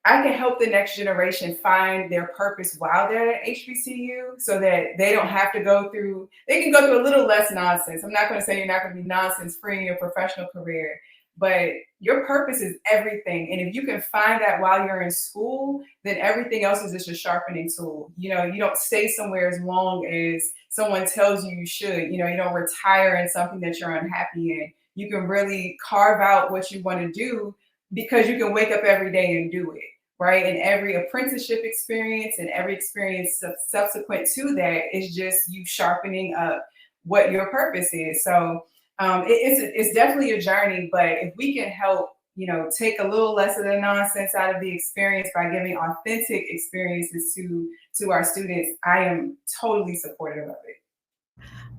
I can help the next generation find their purpose while they're at HBCU so that they don't have to go through, they can go through a little less nonsense. I'm not going to say you're not going to be nonsense free in your professional career, but your purpose is everything. And if you can find that while you're in school, then everything else is just a sharpening tool. You know, you don't stay somewhere as long as someone tells you you should. You know, you don't retire in something that you're unhappy in. You can really carve out what you want to do because you can wake up every day and do it, right? And every apprenticeship experience and every experience subsequent to that is just you sharpening up what your purpose is. So it's definitely a journey, but if we can help, you know, take a little less of the nonsense out of the experience by giving authentic experiences to our students, I am totally supportive of it.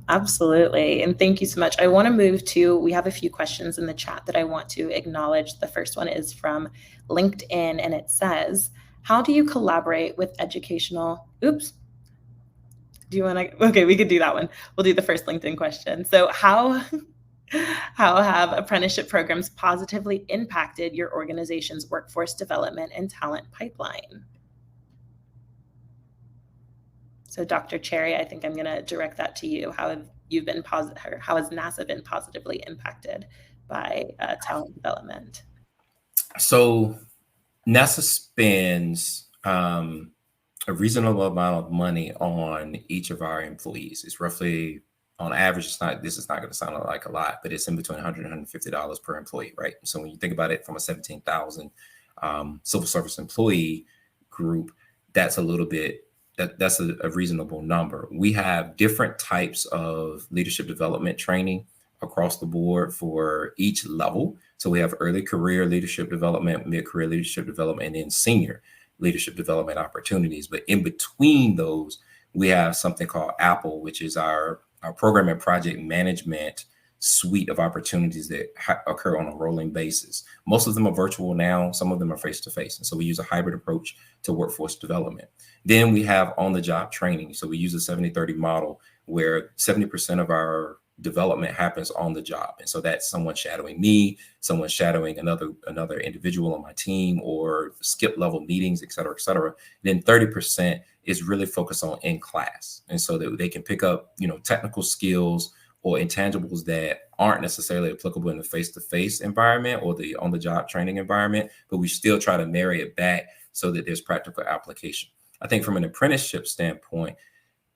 Absolutely. And thank you so much. I want to move to, we have a few questions in the chat that I want to acknowledge. The first one is from LinkedIn, and it says, how do you collaborate with educational, oops. Do you want to, okay, we could do that one. We'll do the first LinkedIn question. So how have apprenticeship programs positively impacted your organization's workforce development and talent pipeline? So Dr. Cherry, I think I'm going to direct that to you. How have you been how has NASA been positively impacted by talent development?
So NASA spends a reasonable amount of money on each of our employees. It's roughly, on average, this is not going to sound like a lot, but it's in between $100 and $150 per employee, right? So when you think about it from a 17,000 civil service employee group, that's a little bit, that's a reasonable number. We have different types of leadership development training across the board for each level. So we have early career leadership development, mid-career leadership development, and then senior leadership development opportunities. But in between those, we have something called Apple, which is our program and project management suite of opportunities that occur on a rolling basis. Most of them are virtual now. Some of them are face-to-face. And so we use a hybrid approach to workforce development. Then we have on-the-job training. So we use a 70-30 model where 70% of our development happens on the job. And so that's someone shadowing me, someone shadowing another individual on my team, or skip level meetings, et cetera, et cetera. Then 30% is really focused on in class. And so that they can pick up, you know, technical skills or intangibles that aren't necessarily applicable in the face-to-face environment or the on-the-job training environment, but we still try to marry it back so that there's practical application. I think from an apprenticeship standpoint,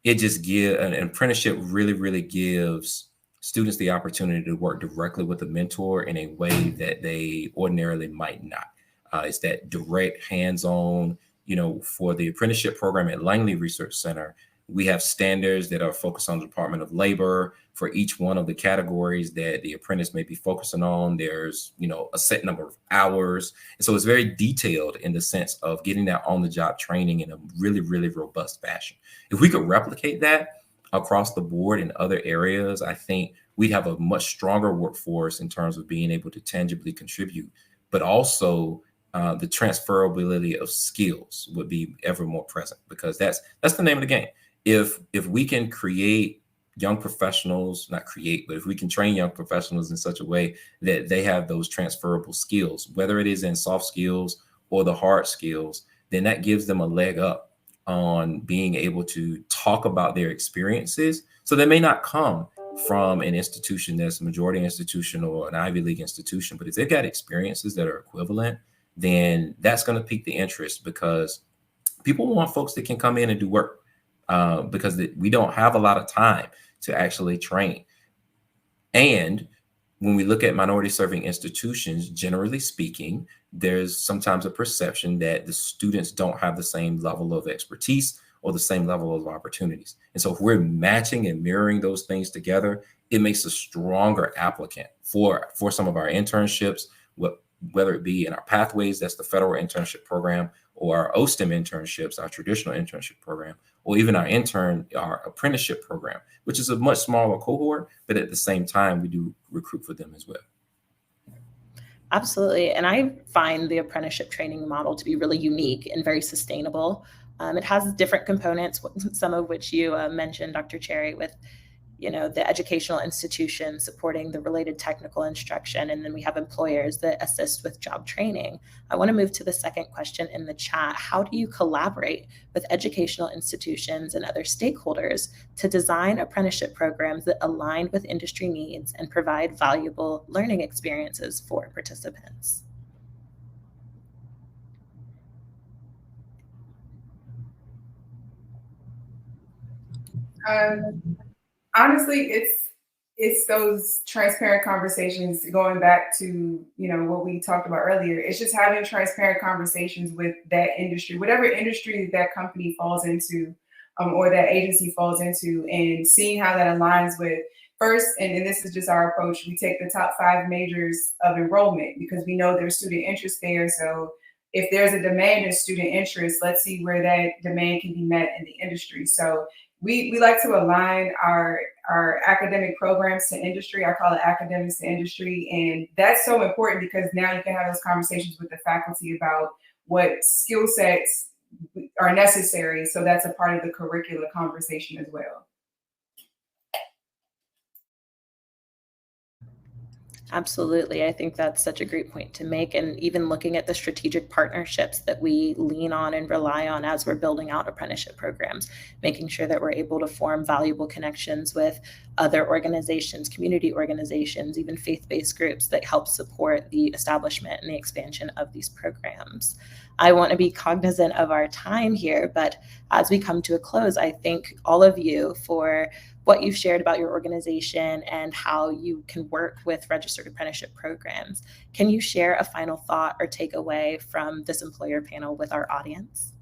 an apprenticeship really gives students the opportunity to work directly with a mentor in a way that they ordinarily might not. It's that direct hands-on, you know, for the apprenticeship program at Langley Research Center, we have standards that are focused on the Department of Labor for each one of the categories that the apprentice may be focusing on. There's, you know, a set number of hours. And so it's very detailed in the sense of getting that on-the-job training in a really robust fashion. If we could replicate that across the board in other areas, I think we'd have a much stronger workforce in terms of being able to tangibly contribute, but also the transferability of skills would be ever more present, because that's the name of the game. If we can create young professionals, not create, but if we can train young professionals in such a way that they have those transferable skills, whether it is in soft skills or the hard skills, then that gives them a leg up on being able to talk about their experiences. So they may not come from an institution that's a majority institution or an Ivy League institution, but if they've got experiences that are equivalent, then that's going to pique the interest, because people want folks that can come in and do work, because we don't have a lot of time to actually train. And when we look at minority serving institutions, generally speaking, there's sometimes a perception that the students don't have the same level of expertise or the same level of opportunities. And so if we're matching and mirroring those things together, it makes a stronger applicant for some of our internships, whether it be in our Pathways, that's the federal internship program, or our OSTEM internships, our traditional internship program, or even our apprenticeship program, which is a much smaller cohort, but at the same time, we do recruit for them as well.
Absolutely. And I find the apprenticeship training model to be really unique and very sustainable. It has different components, some of which you mentioned, Dr. Cherry, with the educational institutions supporting the related technical instruction, and then we have employers that assist with job training. I want to move to the second question in the chat. How do you collaborate with educational institutions and other stakeholders to design apprenticeship programs that align with industry needs and provide valuable learning experiences for participants?
Honestly, it's those transparent conversations, going back to what we talked about earlier. It's just having transparent conversations with that industry, whatever industry that company falls into, or that agency falls into, and seeing how that aligns with first. And this is just our approach. We take the top 5 majors of enrollment because we know there's student interest there. So if there's a demand in student interest, let's see where that demand can be met in the industry. So we like to align our academic programs to industry. I call it academics to industry. And that's so important because now you can have those conversations with the faculty about what skill sets are necessary. So that's a part of the curricular conversation as well.
Absolutely. I think that's such a great point to make. And even looking at the strategic partnerships that we lean on and rely on as we're building out apprenticeship programs, making sure that we're able to form valuable connections with other organizations, community organizations, even faith-based groups that help support the establishment and the expansion of these programs. I want to be cognizant of our time here, but as we come to a close, I thank all of you for what you've shared about your organization and how you can work with registered apprenticeship programs. Can you share a final thought or takeaway from this employer panel with our audience?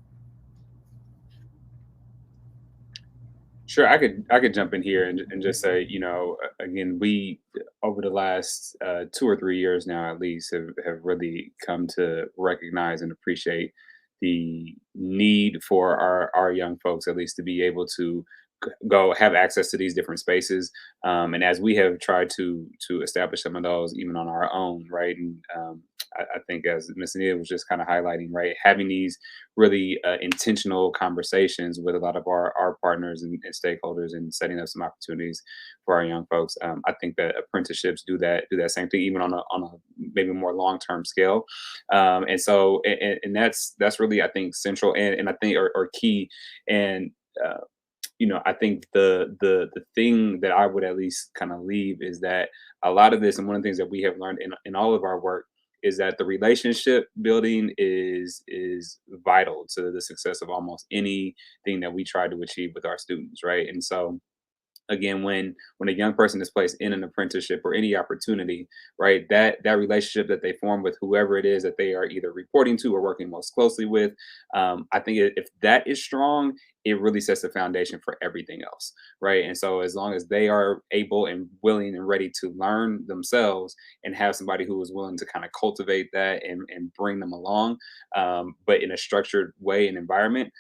Sure, I could jump in here and just say, again, we over the last 2 or 3 years now, at least, have really come to recognize and appreciate the need for our young folks, at least, to be able to go have access to these different spaces. And as we have tried to establish some of those even on our own, right? And I think as Ms. Anita was just kind of highlighting, right, having these really intentional conversations with a lot of our partners and stakeholders and setting up some opportunities for our young folks. I think that apprenticeships do that same thing, even on a maybe more long-term scale. And so, and that's really, I think, central and I think are key. And I think the thing that I would at least kind of leave is that a lot of this, and one of the things that we have learned in all of our work, is that the relationship building is vital to the success of almost anything that we try to achieve with our students, right? And so again, when a young person is placed in an apprenticeship or any opportunity, right, that relationship that they form with whoever it is that they are either reporting to or working most closely with, I think if that is strong, it really sets the foundation for everything else, right? And so as long as they are able and willing and ready to learn themselves and have somebody who is willing to kind of cultivate that and bring them along, but in a structured way and environment,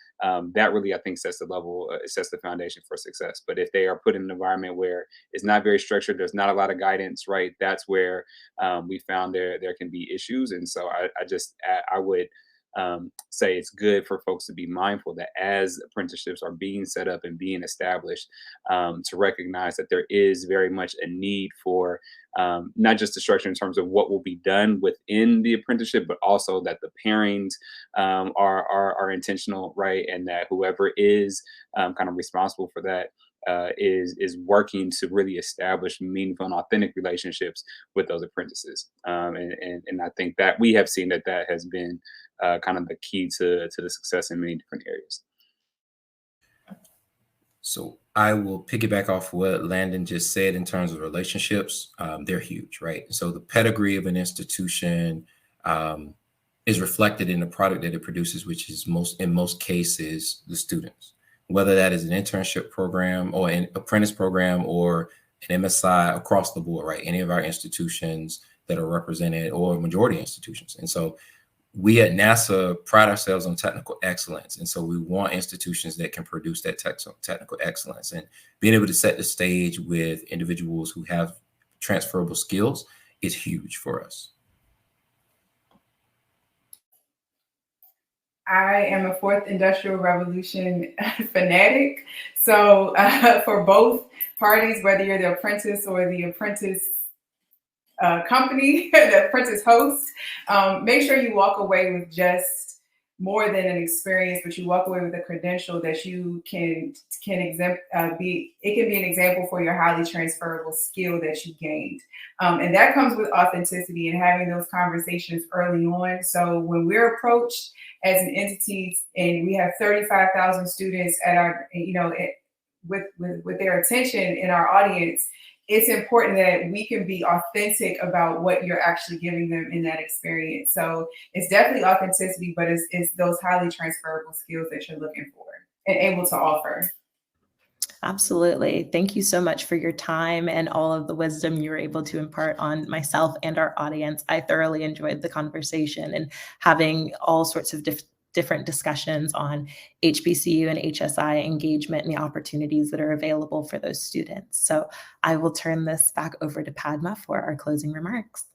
that really, I think, sets the foundation for success. But if they are put in an environment where it's not very structured, there's not a lot of guidance, right? That's where we found there can be issues. And so I would say it's good for folks to be mindful that as apprenticeships are being set up and being established, to recognize that there is very much a need for not just the structure in terms of what will be done within the apprenticeship, but also that the pairings are intentional, right? And that whoever is kind of responsible for that is working to really establish meaningful and authentic relationships with those apprentices. And I think that we have seen that has been kind of the key to the success in many different areas.
So I will piggyback off what Landon just said in terms of relationships. They're huge, right? So the pedigree of an institution is reflected in the product that it produces, which is in most cases the students, whether that is an internship program or an apprentice program or an MSI across the board, right? Any of our institutions that are represented or majority institutions. And so we at NASA pride ourselves on technical excellence. And so we want institutions that can produce that technical excellence, and being able to set the stage with individuals who have transferable skills is huge for us.
I am a fourth industrial revolution fanatic. So for both parties, whether you're the apprentice or the apprentice company, the apprentice host, make sure you walk away with just more than an experience, but you walk away with a credential that you can be. It can be an example for your highly transferable skill that you gained, and that comes with authenticity and having those conversations early on. So when we're approached as an entity and we have 35,000 students at our, with their attention in our audience, it's important that we can be authentic about what you're actually giving them in that experience. So it's definitely authenticity, but it's those highly transferable skills that you're looking for and able to offer.
Absolutely. Thank you so much for your time and all of the wisdom you were able to impart on myself and our audience. I thoroughly enjoyed the conversation and having all sorts of different discussions on HBCU and HSI engagement and the opportunities that are available for those students. So I will turn this back over to Padma for our closing remarks.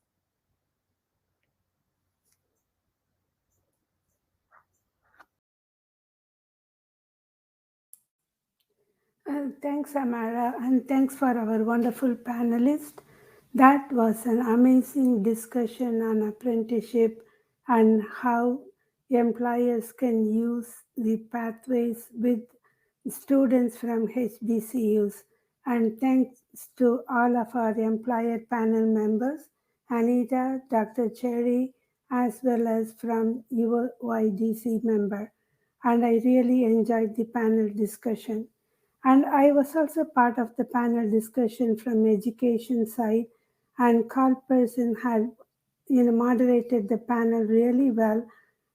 Thanks, Amara, and thanks for our wonderful panelists. That was an amazing discussion on apprenticeship and how employers can use the pathways with students from HBCUs. And thanks to all of our employer panel members, Anita, Dr. Cherry, as well as from UYDC member. And I really enjoyed the panel discussion. And I was also part of the panel discussion from education side, and Carl Person had moderated the panel really well,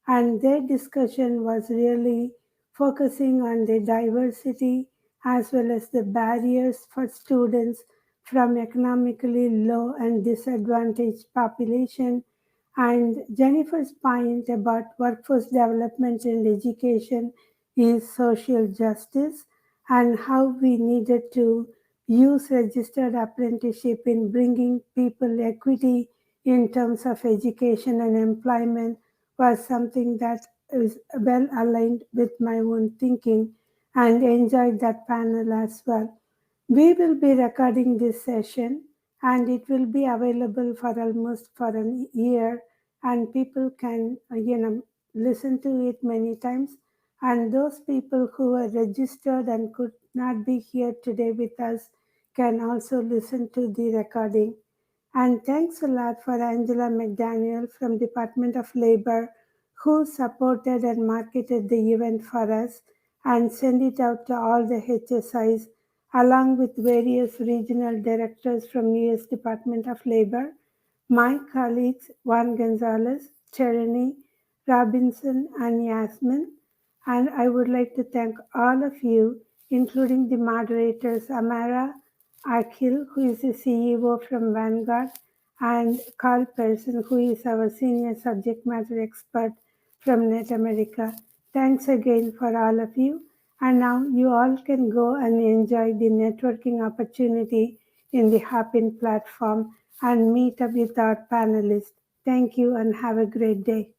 and their discussion was really focusing on the diversity as well as the barriers for students from economically low and disadvantaged population. And Jennifer's point about workforce development and education is social justice, and how we needed to use registered apprenticeship in bringing people equity in terms of education and employment was something that is well aligned with my own thinking, and enjoyed that panel as well. We will be recording this session and it will be available for almost for an year, and people can listen to it many times. And those people who are registered and could not be here today with us can also listen to the recording. And thanks a lot for Angela McDaniel from Department of Labor, who supported and marketed the event for us and sent it out to all the HSIs, along with various regional directors from U.S. Department of Labor, my colleagues Juan Gonzalez, Cherny, Robinson, and Yasmin. And I would like to thank all of you, including the moderators Amara, Akhil, who is the CEO from Vanguard, and Carl Person, who is our senior subject matter expert from net.America. Thanks again for all of you. And now you all can go and enjoy the networking opportunity in the Hopin platform and meet up with our panelists. Thank you and have a great day.